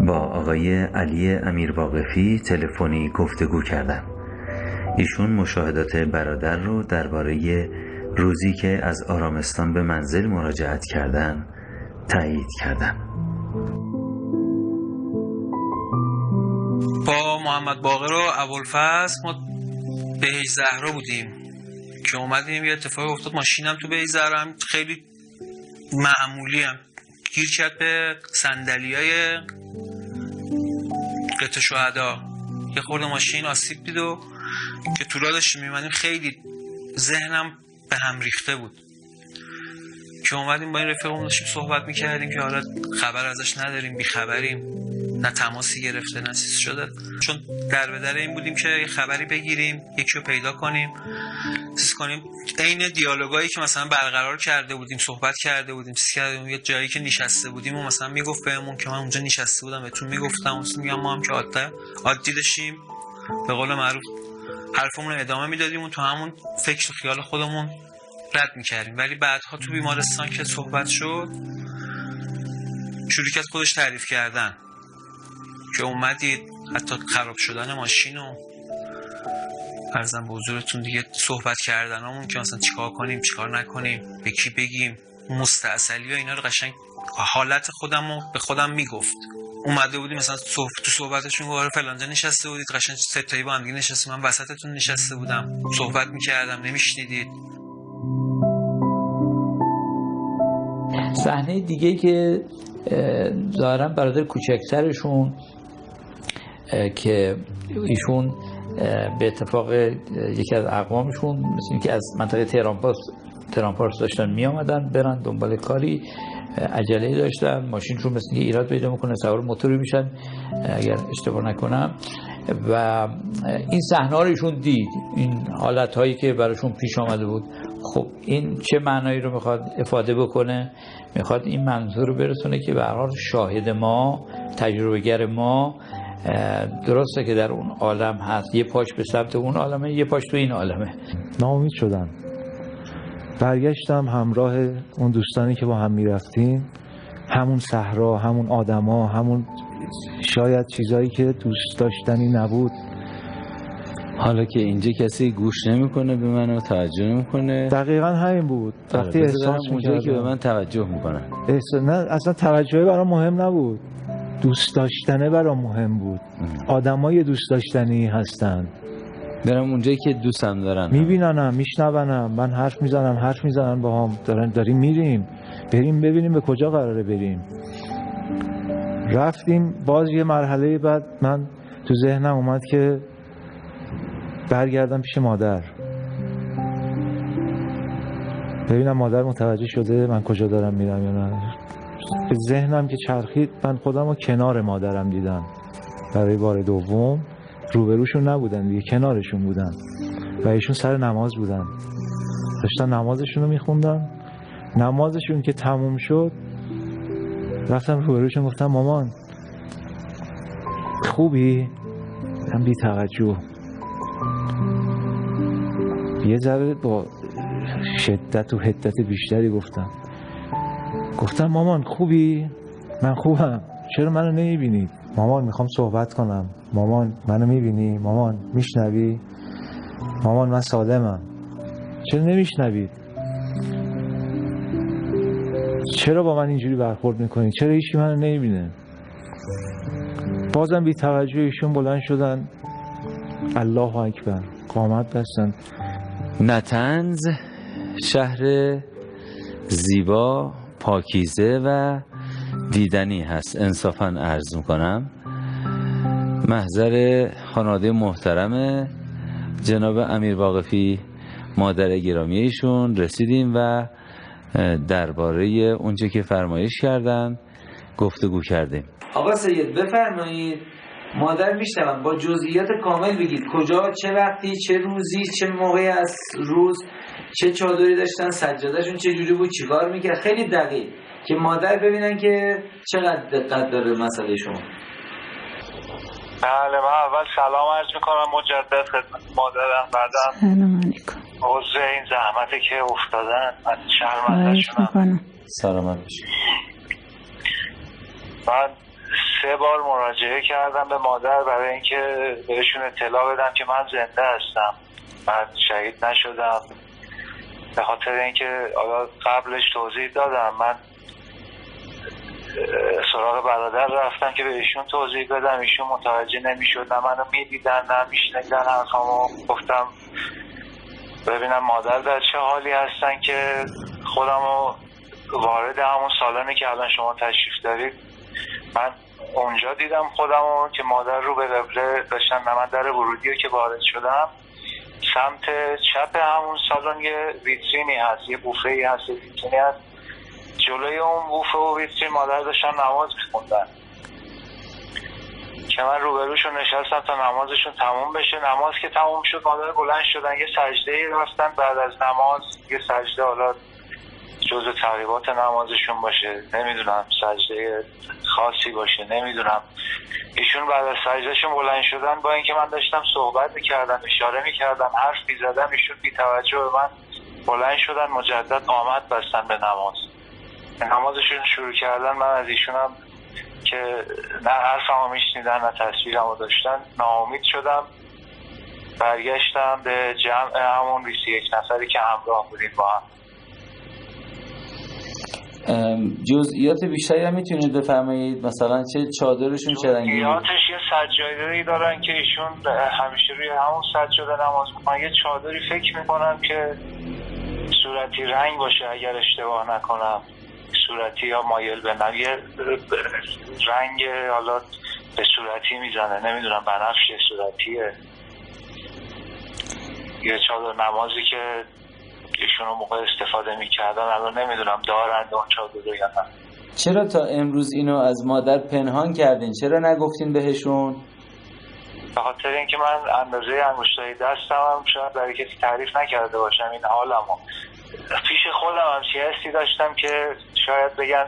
با آقای علی امیرواقفی تلفنی گفتگو کردم. ایشون مشاهدات برادر رو درباره روزی که از آرامستان به منزل مراجعت کردن تایید کردن. با محمد باقر و ابوالفضل ما بهشت زهرا بودیم که اومدیم، یه اتفاقی افتاد، ماشینم تو بهشت زهرا هم خیلی معمولی هم گیر کرد به صندلیای قطع شهدا، یه خورده ماشین آسیب دید و که تو راه داشتیم میمدیم خیلی ذهنم به هم ریخته بود که اومدیم با این رفیقمون داشتیم صحبت میکردیم که حالا خبر ازش نداریم، بیخبریم، نه تماسی گرفته نه چیز شده، چون در به در این بودیم که یه خبری بگیریم، یکی رو پیدا کنیم، چیز کنیم. عین دیالوگایی که مثلا برقرار کرده بودیم، صحبت کرده بودیم، چیز کردیم، یه جایی که نشسته بودیم و مثلا میگفت بهمون که من اونجا نشسته بودم بهتون میگفتم، مثلا میگم ما هم که عادی داشتیم به قول معروف حرفمون رو ادامه میدادیم و تو همون فکر و خیال خودمون رد میکردیم. ولی بعدها تو بیمارستان که صحبت شد شروع کرد خودش تعریف کردن که اومدید حتی خراب شدن ماشین و عرضم به حضورتون دیگه صحبت کردنامون که مثلا چیکار کنیم چیکار نکنیم، به کی بگیم، مستعصلی و اینا رو قشنگ حالت خودمو به خودم میگفت. اومده بودیم مثلا تو صحبتشون گفت فلانجا نشسته بودید، قشنگ 3 تایی با هم دیگه نشستیم، من وسطتون نشسته بودم صحبت میکردم نمیشنیدید. صحنه دیگه که ظاهرا برادر کوچکترشون که ایشون به اتفاق یکی از اقوامشون مثل که از منطقه تهران پارس داشتن می آمدن برن دنبال کاری، عجله داشتن، ماشینشون مثل که ایراد پیدا میکنه، سوار موتوری میشن اگر اشتباه نکنم، و این صحنه رو ایشون دید، این حالت هایی که براشون پیش آمده بود. خب این چه معنایی رو میخواد افاده بکنه؟ میخواد این منظور رو برسونه که به هر حال شاهد ما، تجربه‌گر ما درسته که در اون عالم هست، یه پاش به سمت اون عالمه، یه پاش تو این عالمه. ناامید شدم، برگشتم همراه اون دوستانی که با هم میرفتیم، همون صحرا، همون آدما، همون شاید چیزایی که دوست داشتنی نبود. حالا که اینجا کسی گوش نمیکنه به من و توجه نمیکنه، دقیقا همین بود. وقتی احساس اونجایی که به من توجه میکنن، نه اصلا توجه برام مهم نبود، دوست داشتنه برام مهم بود. آدمای دوست داشتنی هستن، برم اونجایی که دوستم دارن، میبیننم، میشنونم، من حرف میزنن با هم، داریم میریم، بریم ببینیم به کجا قراره بریم. رفتیم، باز یه مرحله بعد من تو ذهنم اومد که برگردم پیش مادر، ببینم مادر متوجه شده من کجا دارم میرم یا نه. به ذهنم که چرخید، من خودم رو کنار مادرم دیدم برای بار دوم. روبروشون نبودن دیگه، کنارشون بودن و ایشون سر نماز بودن، داشتن نمازشون رو میخوندن. نمازشون که تموم شد رفتم روبروشون، گفتم مامان خوبی؟ من بی توجه، یه ذره با شدت و حدت بیشتری گفتم مامان خوبی؟ من خوبم، چرا منو نمیبینید؟ مامان میخوام صحبت کنم. مامان منو میبینی؟ مامان میشنوی؟ مامان من سالمم. چرا نمیشنوید؟ چرا با من اینجوری برخورد میکنید؟ چرا هیچی منو نمیبینه؟ بازم بی توجه ایشون بلند شدن، الله اکبر، قامت بستن. نتنز شهر زیبا، پاکیزه و دیدنی هست، انصافاً عرض میکنم. محضر خانواده محترم جناب امیر واقفی، مادر گرامی ایشون رسیدیم و درباره اونچه که فرمایش کردن گفتگو کردیم. آقا سید بفرمایید، مادر میشنوم، با جزئیات کامل بگید کجا، چه وقتی، چه روزی، چه موقعی از روز، چه چادری داشتن، سجادهشون چه جوری بود، چیکار میکرد، خیلی دقیق، که مادر ببینن که چقدر دقت داره مسئله شما. بله، من اول سلام عرض میکنم مجدد خدمت مادرم، بعدم سلام علیکم. عذر این زحمتی که افتادن، من شرمنده شدم. سلامت باشید. من 3 بار مراجعه کردم به مادر برای اینکه بهشون اطلاع بدم که من زنده هستم، من شهید نشدم. به خاطر اینکه قبلش توضیح دادم، من سراغ برادر رفتم که بهشون توضیح بدم، ایشون متوجه نمیشد، نه منو میدیدن نه میشنیدن حرفامو. گفتم ببینم مادر در چه حالی هستن که خودمو وارد همون سالنی که الان شما تشریف دارید، من اونجا دیدم خودمو که مادر رو به قبله داشتن. من در ورودی که وارد شدم، سمت چپ همون سالن یه ویترینی هست، یه بوفه‌ای هست، یه ویترینی هست. جلوی اون بوفه و ویترین مادر داشتن نماز میخوندن که من روبروشون نشستم تا نمازشون تموم بشه. نماز که تموم شد، مادر بلند شدن یه سجده‌ای رفتن. بعد از نماز یه سجده، حالا جزء تقریبات نمازشون باشه، نمیدونم سجده خاصی باشه، نمیدونم. ایشون بعد از سجدهشون بلند شدن، با اینکه من داشتم صحبت میکردم، اشاره میکردم، حرف میزدم، ایشون بی توجه به من بلند شدن، مجدد قامت بستن به نماز. نمازشون شروع کردن. من از ایشونم که نه حرفمو میشنیدن نه تصویرمو داشتن ناامید شدم. برگشتم به جمع همون 21 نفری که همراه بودیم با هم. جزئیات بیشتری هم میتونید بفرمایید؟ مثلا چه چادرشون چه رنگی؟ جزئیاتش یه سجاده‌ای دارن که ایشون همیشه روی همون سجاده نماز میخونن. یه چادری فکر میکنم که صورتی رنگ باشه اگر اشتباه نکنم، صورتی یا مایل به نم، یه رنگ حالا به صورتی میزنه، نمیدونم بنفش صورتیه. یه چادر نمازی که ایشون رو موقع استفاده میکردن، الان نمیدونم دارند اون چادر رو یا نه. چرا تا امروز اینو از مادر پنهان کردین؟ چرا نگفتین بهشون؟ به خاطر اینکه من اندازه انگشتای دستم هم شاید برای کسی تعریف نکرده باشم این حالمو. پیش خودم هم حسی داشتم که شاید بگن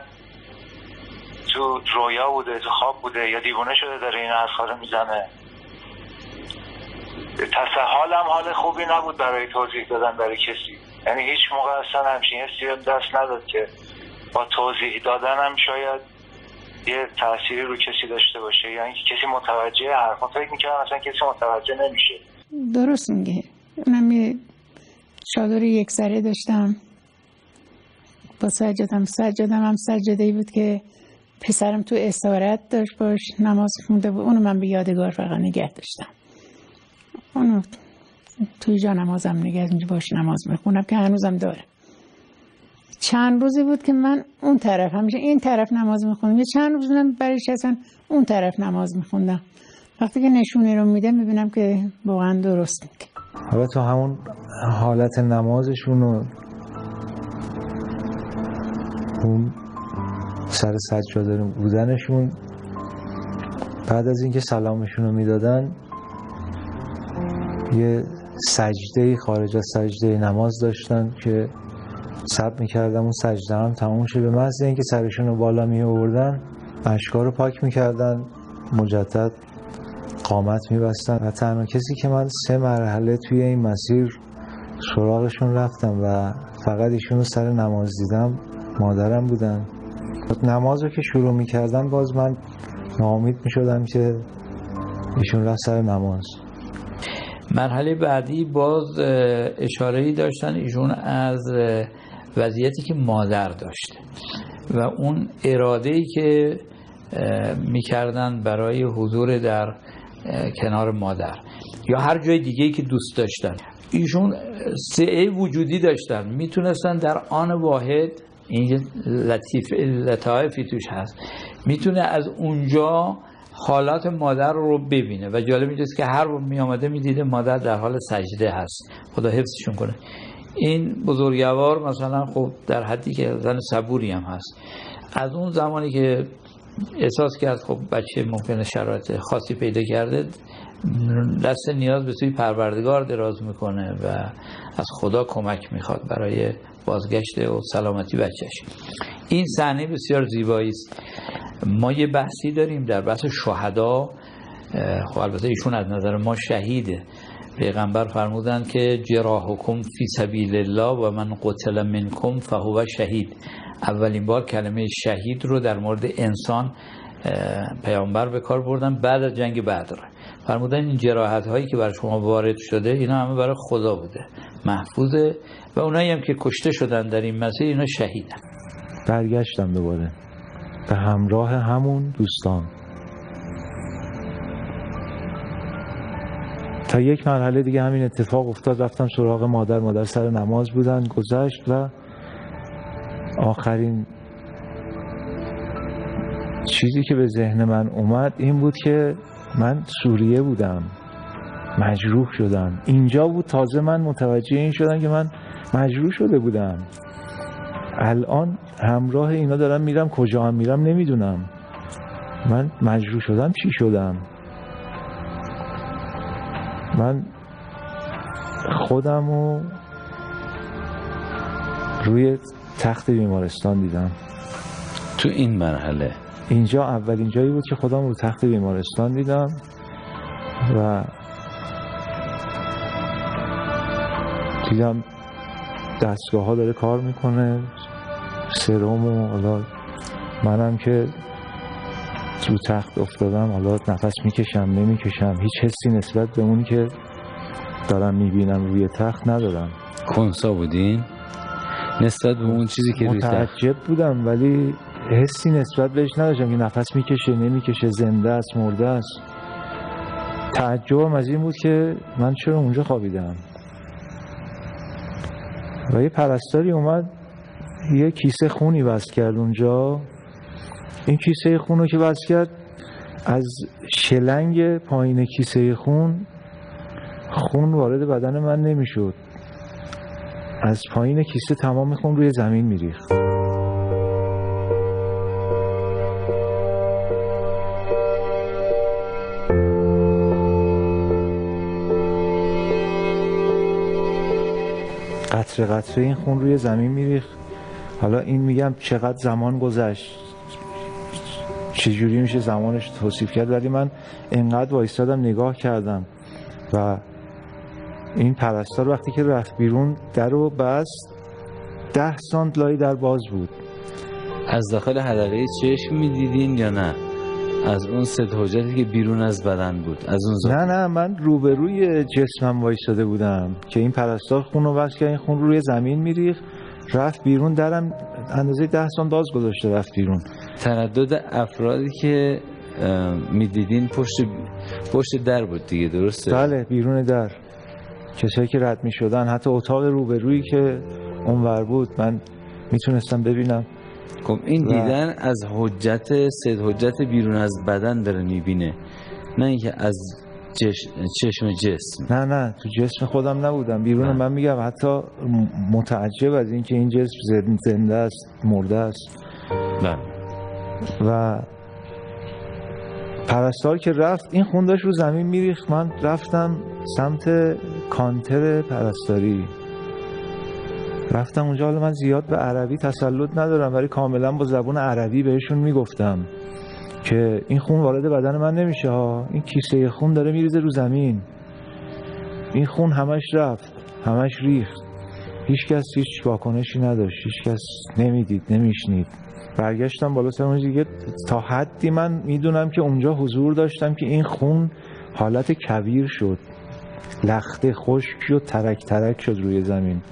تو رویا بوده، تو خواب بوده، یا دیوونه شده داره این حرفا رو میزنه. حالم حال خوبی نبود برای توضیح دادن برای کسی، یعنی هیچ موقع اصلا همچین حسی دست نداد که با توضیح دادنم شاید یه تأثیری رو کسی داشته باشه، یعنی کسی متوجه حرفا. فکر می‌کردم اصلا کسی متوجه نمیشه. درست میگه. اونم یه چادر یک سره داشتم با سجادم هم سجاده‌ای بود که پسرم تو اسارت داشت باش نماز خونده بود. اونو من به یادگار فقط نگه داشتم. اونو توی جا نمازم نگه باش نماز میخونم که هنوزم داره. چند روزی بود که من اون طرف، همیشه این طرف نماز میخوندم، یه چند روز بودم برایش اصلا اون طرف نماز میخوندم. وقتی که نشونی رو میده میبینم که واقعا درست میگه. حالا تو همون حالت نمازشون و اون سر سجاده بودنشون، بعد از اینکه سلامشون رو میدادن یه سجده خارج از سجده نماز داشتن که صبر میکردم اون سجده هم تموم شه. به محض اینکه سرشون رو بالا می آوردن اشکا رو پاک میکردن، مجدد قامت میبستن و تنها کسی که من 3 مرحله توی این مسیر سراغشون رفتم و فقط ایشون رو سر نماز دیدم مادرم بودن. نماز رو که شروع میکردن باز من ناامید میشدم که ایشون رفت سر نماز. مرحله بعدی باز اشاره‌ای داشتن ایشون از وضعیتی که مادر داشته و اون اراده‌ای که میکردن برای حضور در کنار مادر یا هر جای دیگه‌ای که دوست داشتن. ایشون سعی وجودی داشتن، میتونستن در آن واحد، این لطایفی توش هست، میتونه از اونجا حالات مادر رو ببینه و جالب اینجاست که هر وقت می آمده میدیده مادر در حال سجده هست، خدا حفظشون کنه. این بزرگوار مثلا خب در حدی که زن صبوری هم هست، از اون زمانی که احساس کرد خب بچه ممکنه شرایط خاصی پیدا کرده، دست نیاز به سوی پروردگار دراز میکنه و از خدا کمک میخواد برای بازگشت و سلامتی بچهش. این صحنه بسیار زیبایی است. ما یه بحثی داریم در بحث شهدا، خب البته ایشون از نظر ما شهیده. پیغمبر فرمودن که جراحکم فی سبیل الله و من قتل منکم فهو شهید. اولین بار کلمه شهید رو در مورد انسان پیامبر به کار بردن بعد از جنگ بدر. فرمودن این جراحت هایی که برای شما وارد شده اینا همه برای خدا بوده، محفوظه و اونایی هم که کشته شدن در این مسیر اینا شهیدن. برگشتم دوباره به همراه همون دوستان تا یک مرحله دیگه همین اتفاق افتاد. رفتم سراغ مادر سر نماز بودن، گذشت و آخرین چیزی که به ذهن من اومد این بود که من سوریه بودم، مجروح شدم. اینجا بود تازه من متوجه این شدم که من مجروح شده بودم. الان همراه اینا دارم میرم، کجا هم میرم نمیدونم. من مجروح شدم، چی شدم؟ من خودمو روی تخت بیمارستان دیدم. تو این مرحله اینجا اولین جایی بود که خودم رو تخت بیمارستان دیدم و دیدم دستگاه ها داره کار میکنه، سرم و حالا منم که رو تخت افتادم، حالا نفس میکشم نمیکشم، هیچ حسی نسبت به اونی که دارم میبینم روی تخت ندارم. کنسا بودین؟ نسبت به اون چیزی که روی تخت؟ متعجب بودم ولی حسی نسبت بهش نداشتم که نفس میکشه نمیکشه، زنده است مرده است. تعجبم از این بود که من چرا اونجا خوابیدم. و یه پرستاری اومد یه کیسه خونی وصل کرد اونجا. این کیسه خون رو که وصل کرد، از شلنگ پایین کیسه خون وارد بدن من نمیشد، از پایین کیسه تمام خون روی زمین میریخت. قطره قطره این خون روی زمین میریخت. حالا این میگم چقدر زمان گذشت، چجوری میشه زمانش توصیف کرد، ولی من انقدر وایستادم نگاه کردم و این پرستار وقتی که رفت بیرون در رو بست، 10 سانت لای در باز بود. از داخل حلقه چشم میدیدین یا نه؟ از اون ست حجتی که بیرون از بدن بود، از اون ذات؟ نه من روبروی جسمم وایساده بودم که این پرستار خون رو وصل کرد، این خون روی زمین میریخت رفت بیرون، درم اندازه 10 سانت گذاشته رفت بیرون. تردد افرادی که میدیدین پشت در بود دیگه، درسته؟ بله بیرون در، کسایی که رد میشدن، حتی اتاق روبرویی که اونور بود من میتونستم ببینم. خب این دیدن از ست حجت بیرون از بدن داره میبینه، نه اینکه از چشم جسم. نه تو جسم خودم نبودم، بیرون. من میگم حتی متعجب از اینکه این جسم زنده است مرده است. و پرستار که رفت این خون داشت رو زمین میریخت، من رفتم سمت کانتر پرستاری، رفتم اونجا. حالا من زیاد به عربی تسلط ندارم ولی کاملا با زبان عربی بهشون میگفتم که این خون وارد بدن من نمیشه ها، این کیسه خون داره میریزه رو زمین، این خون همش رفت همش ریخت، هیچ واکنشی نداشت، هیچکس نمیدید نمیشنید. برگشتم بالا سر اون دیگه، تا حدی من میدونم که اونجا حضور داشتم که این خون حالت کویر شد، لخته خشک شد، ترک ترک شد روی زمین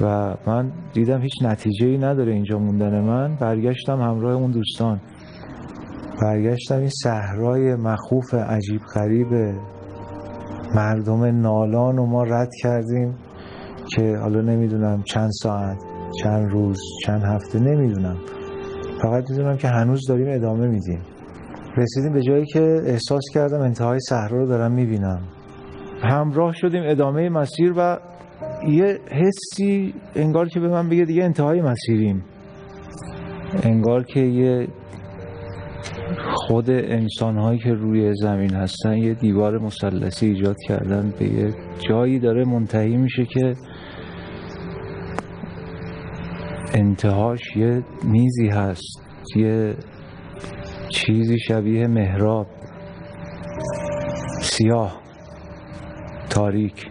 و من دیدم هیچ نتیجه‌ای نداره اینجا موندن من. برگشتم همراه اون دوستان، برگشتم این صحرای مخوف عجیب غریب مردم نالان و ما رد کردیم که حالا نمیدونم چند ساعت، چند روز، چند هفته، نمیدونم، فقط میدونم که هنوز داریم ادامه میدیم. رسیدیم به جایی که احساس کردم انتهای صحرا رو دارم میبینم. همراه شدیم ادامه مسیر و یه حسی انگار که به من بگه دیگه انتهای مسیریم، انگار که یه خود انسان‌هایی که روی زمین هستن یه دیوار مثلثی ایجاد کردن، به یه جایی داره منتهی میشه که انتهاش یه میزی هست، یه چیزی شبیه محراب، سیاه تاریک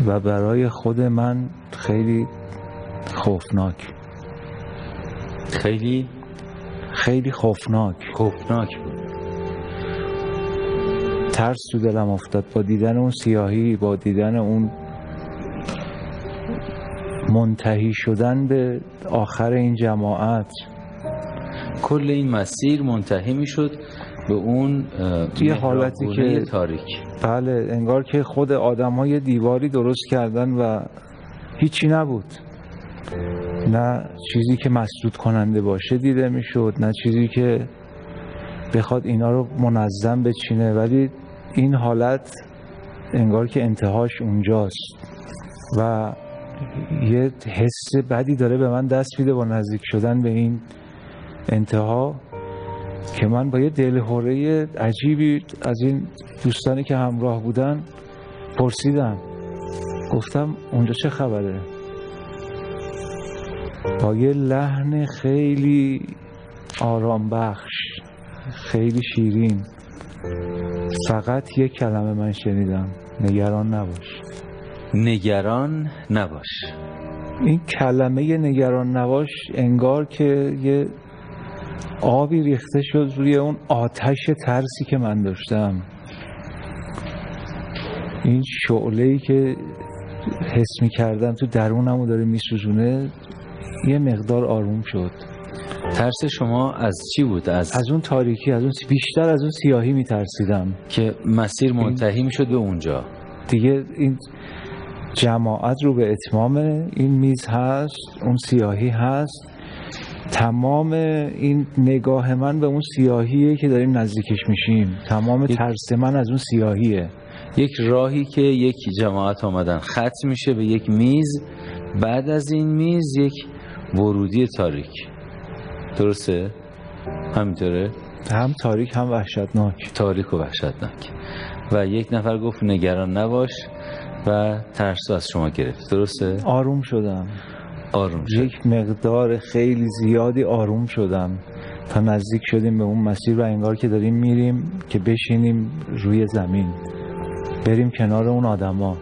و برای خود من خیلی خوفناک، خیلی خوفناک بود. ترس تو دلم افتاد با دیدن اون سیاهی، با دیدن اون منتهی شدن به آخر این جماعت. کل این مسیر منتهی میشد به اون یه حالتی که تاریک. بله، انگار که خود آدم ها یه دیواری درست کردن و هیچی نبود، نه چیزی که مسدود کننده باشه دیده میشد، نه چیزی که بخواد اینا رو منظم بچینه، ولی این حالت انگار که انتهاش اونجاست و یه حس بدی داره به من دست میده با نزدیک شدن به این انتها، که من با یه دلهره عجیبی از این دوستانی که همراه بودن پرسیدم، گفتم اونجا چه خبره؟ با یه لحن خیلی آرام بخش، خیلی شیرین، فقط یک کلمه من شنیدم: نگران نباش. نگران نباش. این کلمه نگران نباش انگار که یه آبی ریخته شد روی اون آتش ترسی که من داشتم. این شعله‌ای که حس می‌کردم تو درونمو داره میسوزونه یه مقدار آروم شد. ترس شما از چی بود؟ از اون تاریکی، از اون بیشتر از اون سیاهی میترسیدم که مسیر منتهی میشد به اونجا. دیگه این جماعت رو به اتمامه، این میز هست، اون سیاهی هست، تمام این نگاه من به اون سیاهیه که داریم نزدیکش میشیم، تمام ترس من از اون سیاهیه. یک راهی که یک جماعت آمدن ختم میشه به یک میز، بعد از این میز یک ورودی تاریک. درسته؟ همینطوره؟ هم تاریک هم وحشتناک. تاریک و وحشتناک. و یک نفر گفت نگران نباش و ترس از شما گرفت. درسته؟ آروم شدم. آروم شد. یک مقدار خیلی زیادی آروم شدم تا نزدیک شدیم به اون مسیر و انگار که داریم میریم که بشینیم روی زمین، بریم کنار اون آدما.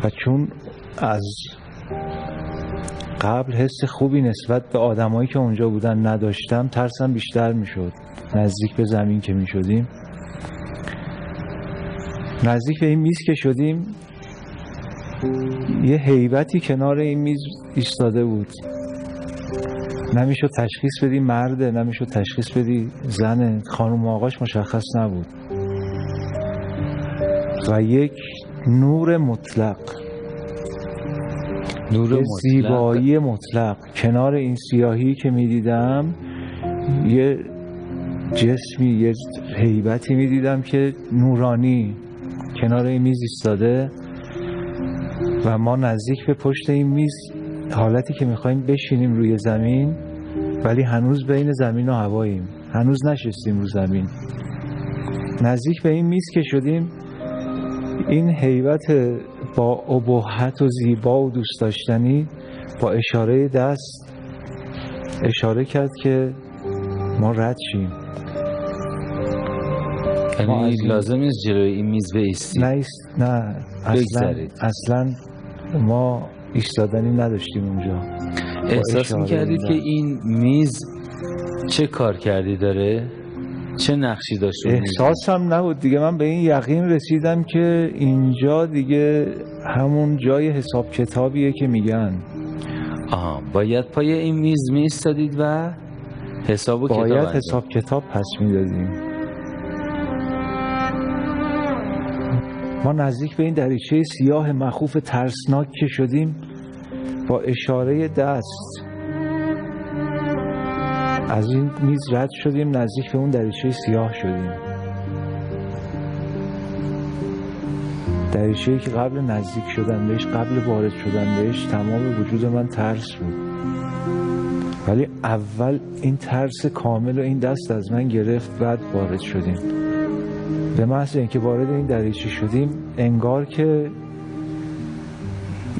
و چون از قبل حس خوبی نسبت به آدمایی که اونجا بودن نداشتم، ترسم بیشتر میشد. نزدیک به زمین که میشدیم، نزدیک به این میز که شدیم، یه هیبتی کنار این میز ایستاده بود. نمیشد تشخیص بدی مرده، نمیشد تشخیص بدی زنه، خانم و آقاش مشخص نبود و یک نور مطلق، زیبایی مطلق کنار این سیاهی که میدیدم. یه جسمی، یه هیبتی میدیدم که نورانی کنار این میز ایستاده و ما نزدیک به پشت این میز، حالتی که میخوایم بشینیم روی زمین ولی هنوز بین زمین و هواییم، هنوز نشستیم رو زمین. نزدیک به این میز که شدیم، این هیبت با ابهت و زیبا و دوست داشتنی با اشاره دست اشاره کرد که ما رد شیم. یعنی لازم نیست جلوی این میز بایستیم؟ نه اصلا ما ایستادنی نداشتیم اونجا. احساس میکردید که این میز چه کار کردی داره؟ چه نقشی داشت؟ احساس هم نبود دیگه. من به این یقین رسیدم که اینجا دیگه همون جای حساب کتابیه که میگن. باید پای این میز میستادید و حساب و کتاب باید حساب کتاب پس میدادیم. ما نزدیک به این دریچه سیاه مخوف ترسناک که شدیم، با اشاره دست از این میز رد شدیم، نزدیک به اون دریچه سیاه شدیم. دریچه‌ای که قبل نزدیک شدن بهش، قبل وارد شدن بهش، تمام وجود من ترس بود. ولی اول این ترس کامل و این دست از من گرفت، بعد وارد شدیم. به محض اینکه وارد این دریچه شدیم، انگار که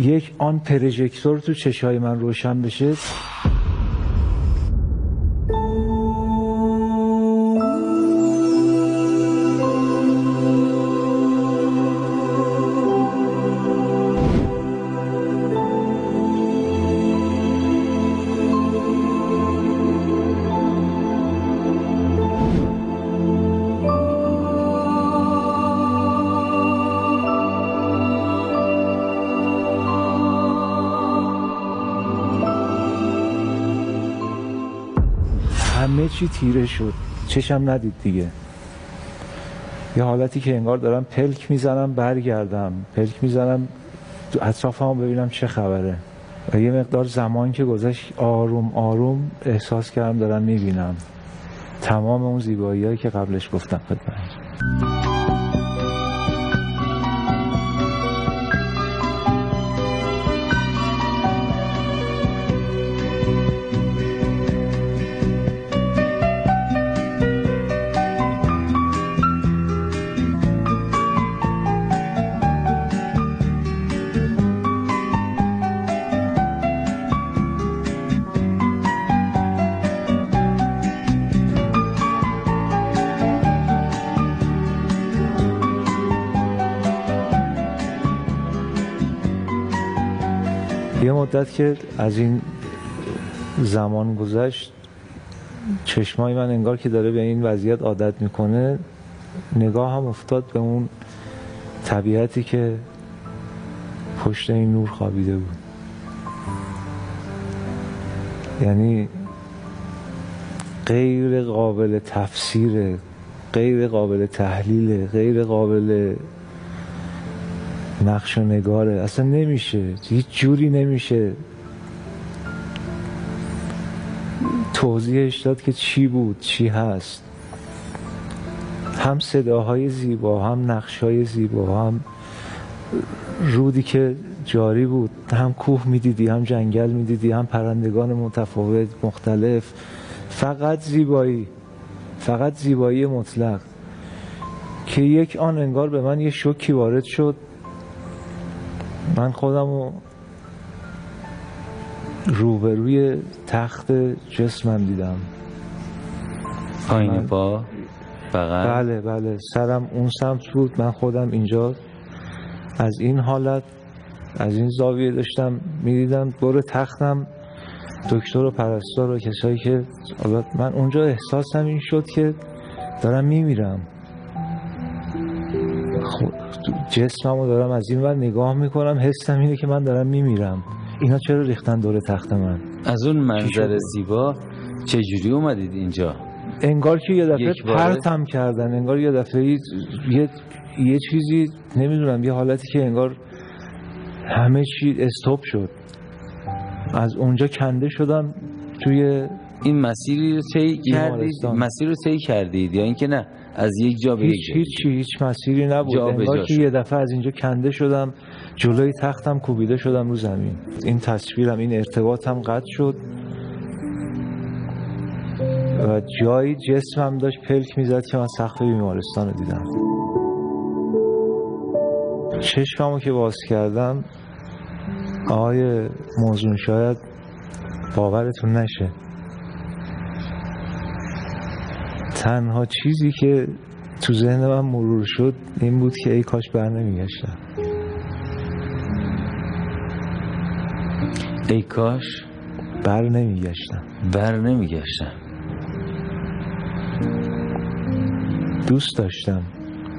یک آن پروژکتور تو چشای من روشن بشه. همه چی تیره شد، چشم ندید دیگه. یه حالتی که انگار دارم پلک میزنم برگردم، پلک میزنم تو اطرافم ببینم چه خبره. و یه مقدار زمان که گذشت، آروم آروم احساس کردم دارم میبینم تمام اون زیبایی‌هایی که قبلش گفتم خدمتتون. یه مدت که از این زمان گذشت، چشمای من انگار که داره به این وضعیت عادت میکنه، نگاه هم افتاد به اون طبیعتی که پشت این نور خوابیده بود. یعنی غیر قابل تفسیره، غیر قابل تحلیله، غیر قابل نقش و نگاره، اصلا نمیشه، هیچ جوری نمیشه توضیحش داد که چی بود، چی هست. هم صداهای زیبا، هم نقشهای زیبا، هم رودی که جاری بود، هم کوه میدیدی، هم جنگل میدیدی، هم پرندگان متفاوت مختلف. فقط زیبایی، فقط زیبایی مطلق که یک آن انگار به من یه شوکی وارد شد. من خودمو روبروی تخت جسمم دیدم. پایین پا فقط؟ بله سرم اون سمت بود، من خودم اینجا از این حالت از این زاویه داشتم میدیدم دور تختم دکتر و پرستار و کسایی که من اونجا احساسم این شد که دارم میمیرم. جسمم رو دارم از این ور نگاه میکنم، حسم اینه که من دارم میمیرم. اینا چرا ریختن دور تخت من؟ از اون منظر زیبا چجوری اومدید اینجا؟ انگار که یه دفعه پرتم کردن، انگار یه دفعه یه چیزی نمیدونم، یه حالتی که انگار همه چی استاپ شد. از اونجا کنده شدم توی این مسیری رو طی کردید؟ مسیر رو طی کردید یا اینکه نه از یک جا به هیچ مسیری نبود. انگار که یه دفعه از اینجا کنده شدم، جلوی تختم کوبیده شدم رو زمین. این تصویرم، این ارتباطم قطع شد و جایی جسمم داشت پلک میزد که من سقف بیمارستان رو دیدم. چشممو که باز کردم، آقای موزون، شاید باورتون نشه، تنها چیزی که تو ذهن من مرور شد این بود که ای کاش بر نمیگشتم. ای کاش بر نمیگشتم. دوست داشتم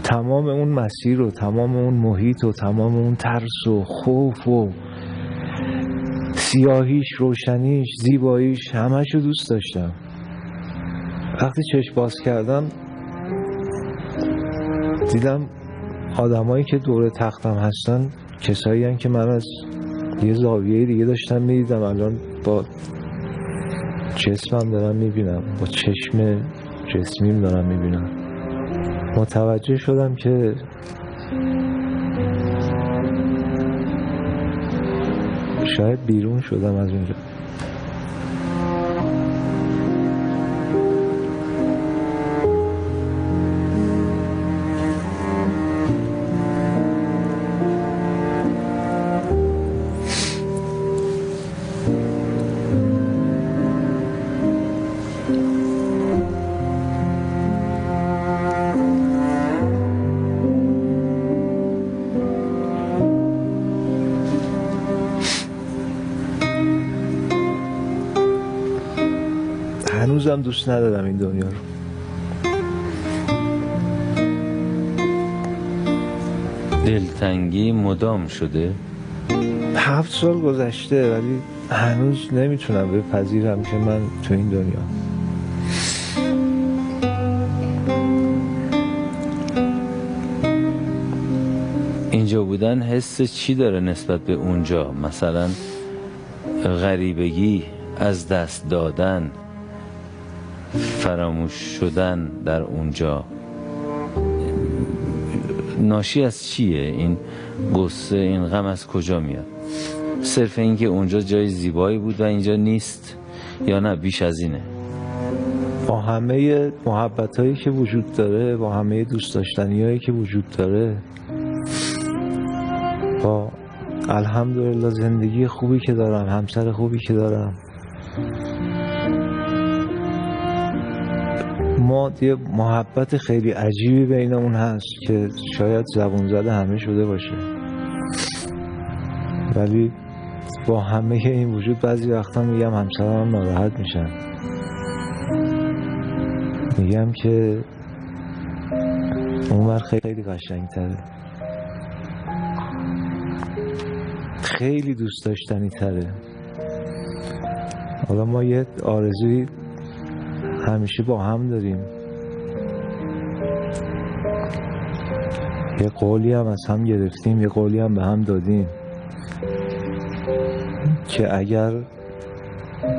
تمام اون مسیر و تمام اون محیط و تمام اون ترس و خوف و سیاهیش، روشنیش، زیباییش، همش رو دوست داشتم. وقتی چشم باز کردم دیدم آدمایی که دور تختم هستن کسایی هستن که من از یه زاویه دیگه داشتم میدیدم، الان با جسمم دارم میبینم، با چشم جسمیم دارم میبینم. متوجه شدم که شاید بیرون شدم از اونجا. هنوزم دوست ندارم این دنیا رو. دلتنگی مدام شده؟ 7 سال گذشته ولی هنوز نمیتونم بپذیرم که من تو این دنیا. اینجا بودن حس چی داره نسبت به اونجا؟ مثلا غریبگی، از دست دادن، فراموش شدن در اونجا، ناشی از چیه؟ این غصه، این غم از کجا میاد؟ صرف این که اونجا جای زیبایی بود و اینجا نیست، یا نه بیش از اینه؟ با همه محبتایی که وجود داره، با همه دوست داشتنیایی که وجود داره، با الحمدلله زندگی خوبی که دارم، همسر خوبی که دارم، ما یه محبت خیلی عجیبی بینمون هست که شاید زبون زده همه شده باشه، ولی با همه این وجود بعضی وقتا میگم همسرم ناراحت میشن، میگم که اونور خیلی قشنگ‌تره، خیلی دوست داشتنی تره. حالا ما یه آرزوی همیشه با هم داریم، یه قولی هم از هم گرفتیم، یه قولی هم به هم دادیم که اگر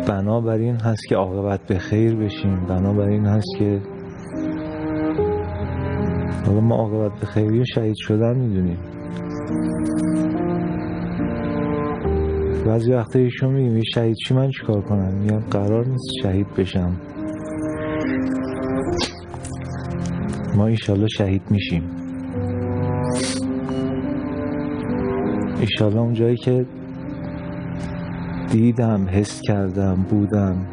بنابراین هست که عاقبت به خیر بشیم، بنابراین هست که حالا ما عاقبت به خیری شهید شدن میدونیم. بعضی وقتا ایشون میگیم شهید چی، من چیکار کنم؟ میگم قرار نیست شهید بشم، ما انشالله شهید میشیم. انشالله اون جایی که دیدم، حس کردم، بودم،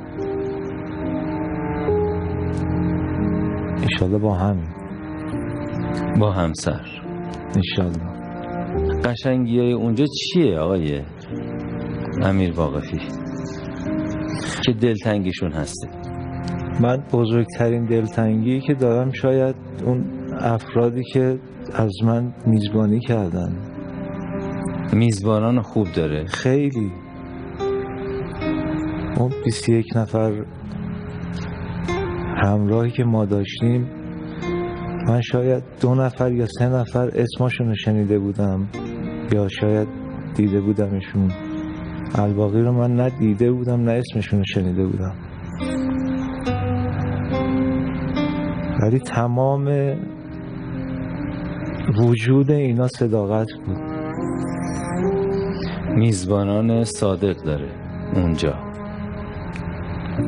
انشالله با همین، با همسر انشالله. قشنگی های اونجا چیه آقای امیر واقفی که دلتنگیشون هسته؟ من بزرگترین دلتنگی که دارم شاید اون افرادی که از من میزبانی کردن. میزبانان خوب داره خیلی. اون 21 نفر همراهی که ما داشتیم، من شاید 2 نفر یا 3 نفر اسمشون رو شنیده بودم یا شاید دیده بودمشون. الباقی رو من نه دیده بودم نه اسمشون رو شنیده بودم. ولی تمام وجود اینا صداقت بود. میزبانان صادق داره اونجا.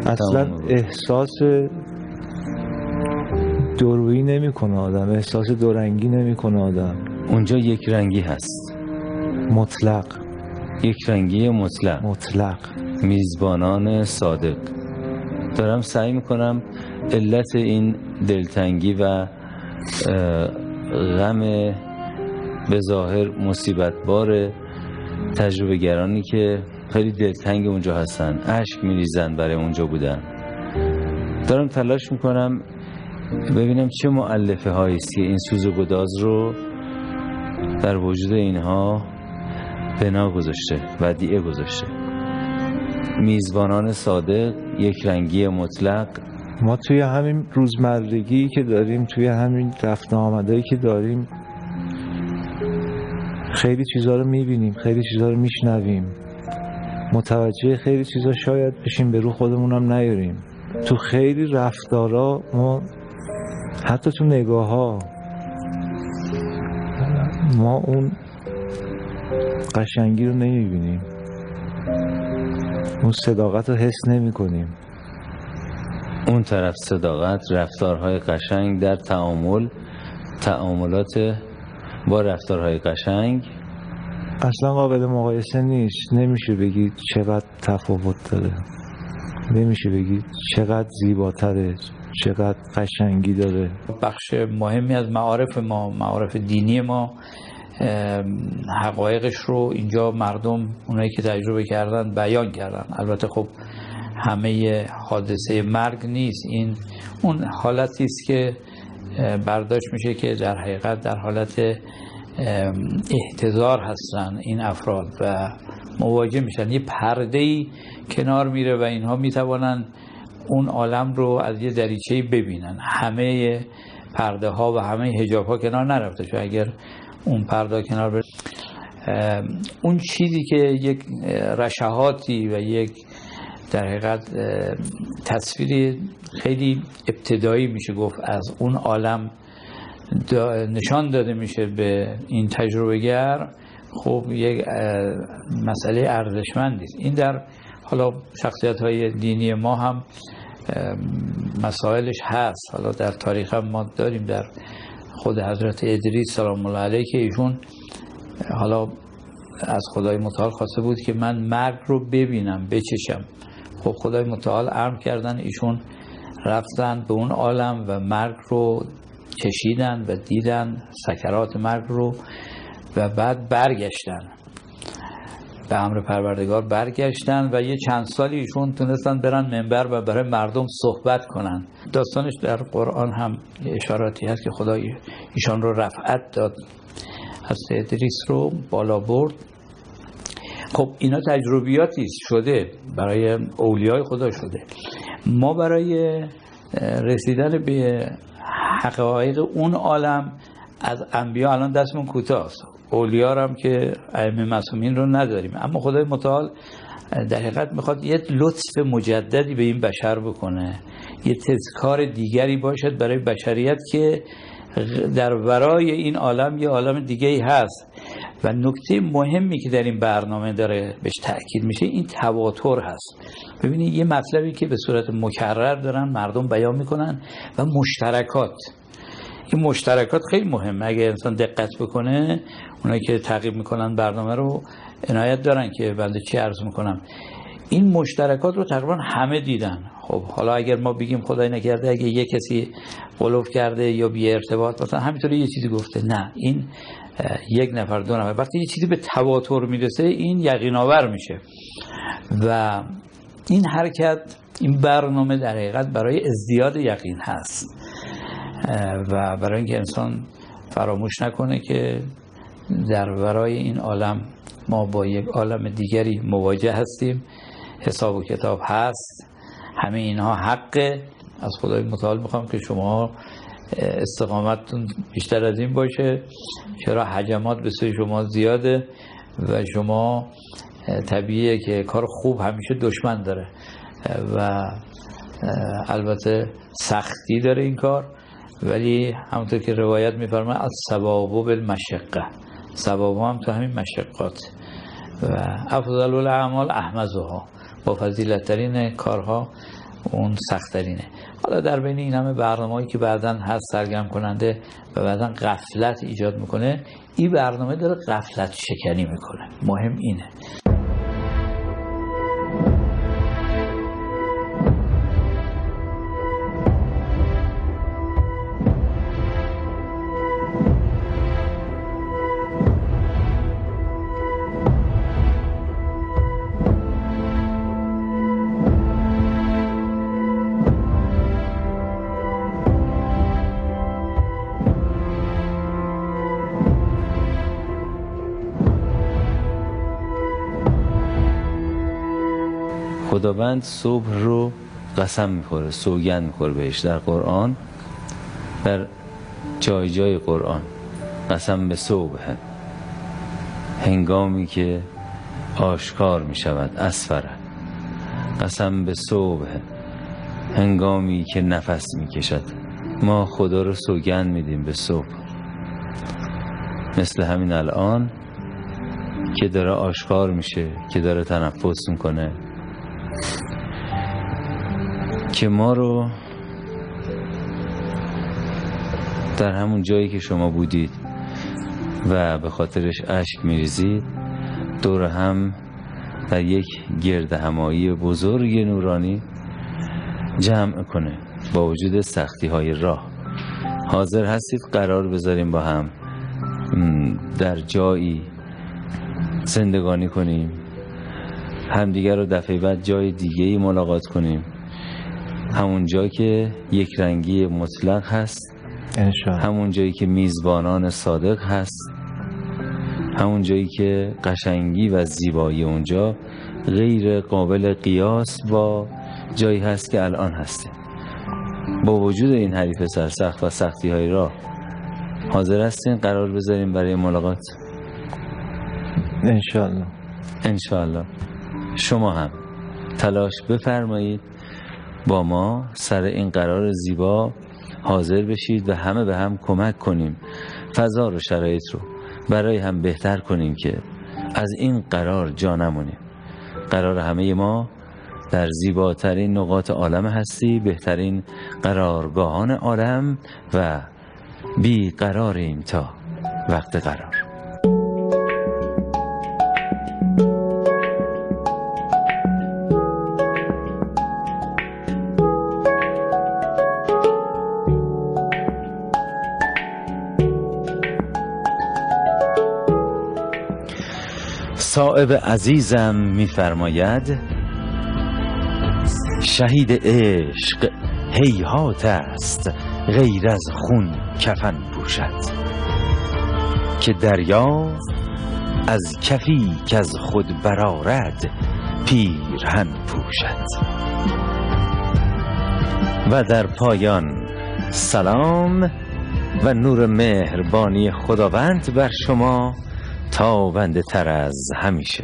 اصلا احساس دورویی نمیکنه آدم، احساس دورنگی نمیکنه آدم. اونجا یک رنگی هست، مطلق، یک رنگی مطلق. میزبانان صادق. دارم سعی میکنم علت این دلتنگی و غم به ظاهر مصیبت بار تجربه گرانی که خیلی دلتنگ اونجا هستن، اشک میریزن برای اونجا بودن، دارم تلاش میکنم ببینم چه مؤلفه هایی است که این سوز و گداز رو در وجود اینها بنا گذاشته، ودیعه گذاشته. میزبانان صادق، یک رنگی مطلق. ما توی همین روزمرگی که داریم، توی همین رفت آمدایی که داریم، خیلی چیزا رو میبینیم، خیلی چیزا رو میشنویم، متوجه خیلی چیزا شاید بشیم به رو خودمون هم نیاریم. تو خیلی رفتارا ما، حتی تو نگاه ها، ما اون قشنگی رو نمیبینیم، اون صداقت رو حس نمی کنیم. اون طرف صداقت، رفتارهای قشنگ در تعاملات با رفتارهای قشنگ اصلا قابل مقایسه نیست. نمیشه بگید چقدر تفاوت داره، نمیشه بگید چقدر زیباتره، چقدر قشنگی داره. بخش مهمی از معارف ما، معارف دینی ما، حقایقش رو اینجا مردم، اونایی که تجربه کردن، بیان کردن. البته خب همه حادثه مرگ نیست، این اون حالتی است که برداشت میشه که در حقیقت در حالت احتضار هستن این افراد و مواجه میشن. یه پرده‌ای کنار میره و اینها میتوانن اون عالم رو از یه دریچه‌ای ببینن. همه پرده ها و همه حجاب ها کنار نرفته، چون اگر اون پرده کنار بره، اون چیزی که یک رشحاتی و یک در حقیقت تصویری خیلی ابتدایی میشه گفت از اون عالم نشان داده میشه به این تجربه‌گر، خب یک مسئله ارزشمندی است. این در حالا شخصیت‌های دینی ما هم مسائلش هست. حالا در تاریخ هم ما داریم، در خود حضرت ادریس سلام الله علیه که ایشون حالا از خدای متعال خواسته بود که من مرگ رو ببینم، بچشم. خب خدای متعال امر کردن، ایشون رفتن به اون عالم و مرگ رو چشیدن و دیدن سکرات مرگ رو و بعد برگشتن، به امر پروردگار برگشتن و یه چند سالی ایشون تونستن برن منبر و برای مردم صحبت کنن. داستانش در قرآن هم اشاراتی هست که خدا ایشان رو رفعت داد، حضرت ادریس رو بالا برد. خب اینا تجربیاتی شده برای اولیای خدا شده. ما برای رسیدن به حقایق اون عالم از انبیا الان دستمون کوتاست، اولیا هم که ائمه معصومین رو نداریم، اما خدای متعال در حقیقت میخواد یه لطف مجددی به این بشر بکنه، یه تذکار دیگری باشد برای بشریت که در ورای این عالم یه عالم دیگه‌ای هست. و نکته مهمی که در این برنامه داره بهش تأکید میشه این تواتر هست. ببینید یه مطلبی که به صورت مکرر دارن مردم بیان میکنن و مشترکات، این مشترکات خیلی مهمه. اگه انسان دقت بکنه، اونایی که تعقیب میکنن برنامه رو عنایت دارن که بنده چی عرض میکنم، این مشترکات رو تقریبا همه دیدن. خب حالا اگر ما بگیم خدای نکرده اگه یه کسی غلوف کرده یا بی ارتباط مثلا همینطوری یه چیزی گفته، نه، این یک نفر دو نفر وقتی یه چیزی به تواتر میرسه این یقین آور میشه و این حرکت، این برنامه در حقیقت برای ازدیاد یقین هست و برای اینکه انسان فراموش نکنه که در ورای این عالم ما با یک عالم دیگری مواجه هستیم، حساب و کتاب هست، همه اینها حقه. از خدای متعال میخوام که شما استقامتتون بیشتر از این باشه، چرا هجمات به سوی شما زیاده و شما طبیعیه که کار خوب همیشه دشمن داره و البته سختی داره این کار، ولی همونطور که روایت میفرمه از ثواب بالمشقه، ثواب هم تو همین مشقات و افضل الاعمال احمدها، با فضیلت ترین کارها اون سخت ترینه. حالا در بین این همه برنامه‌ای که بعداً هست سرگرم کننده و بعداً غفلت ایجاد میکنه، این برنامه داره غفلت شکنی میکنه. مهم اینه. خداوند صبح رو قسم میخوره، سوگند میخوره بهش در قرآن، در جای جای قرآن. قسم به صبح، هنگامی که آشکار میشود اسفره. قسم به صبح، هنگامی که نفس میکشد. ما خدا رو سوگند میدیم به صبح، مثل همین الان که داره آشکار میشه، که داره تنفس میکنه، که ما رو در همون جایی که شما بودید و به خاطرش اشک میریزید دور هم در یک گرد همایی بزرگ نورانی جمع کنه. با وجود سختی های راه حاضر هستید قرار بذاریم با هم در جایی زندگانی کنیم، همدیگر رو دفعه بعد جای دیگه‌ای ملاقات کنیم، همون جایی که یک رنگی مطلق هست، همون جایی که میزبانان صادق هست، همون جایی که قشنگی و زیبایی اونجا غیر قابل قیاس با جایی هست که الان هستیم. با وجود این حریف سرسخت و سختی های راه حاضر هستین قرار بذاریم برای ملاقات؟ انشاءالله. انشاءالله. شما هم تلاش بفرمایید با ما سر این قرار زیبا حاضر بشید و همه به هم کمک کنیم فضا رو، شرایط رو برای هم بهتر کنیم که از این قرار جا نمونیم. قرار همه ما در زیباترین نقاط عالم هستی، بهترین قرارگاهان عالم و بی قراریم تا وقت قرار. صائب عزیزم می‌فرماید شهید عشق هیهات است غیر از خون کفن پوشد، که دریا از کفی که از خود برآرد پیرهن پوشد. و در پایان سلام و نور مهربانی خداوند بر شما تابنده تر از همیشه.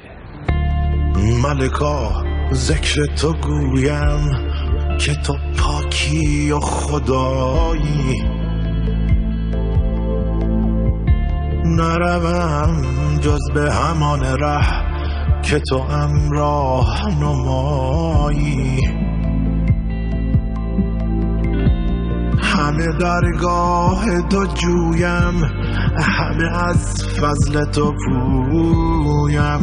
ملکا ذکر تو گویم که تو پاکی و خدایی، نروم جز به همان ره که تو راه نمایی. همه درگاه تو جویم، همه از فضل تو پویم.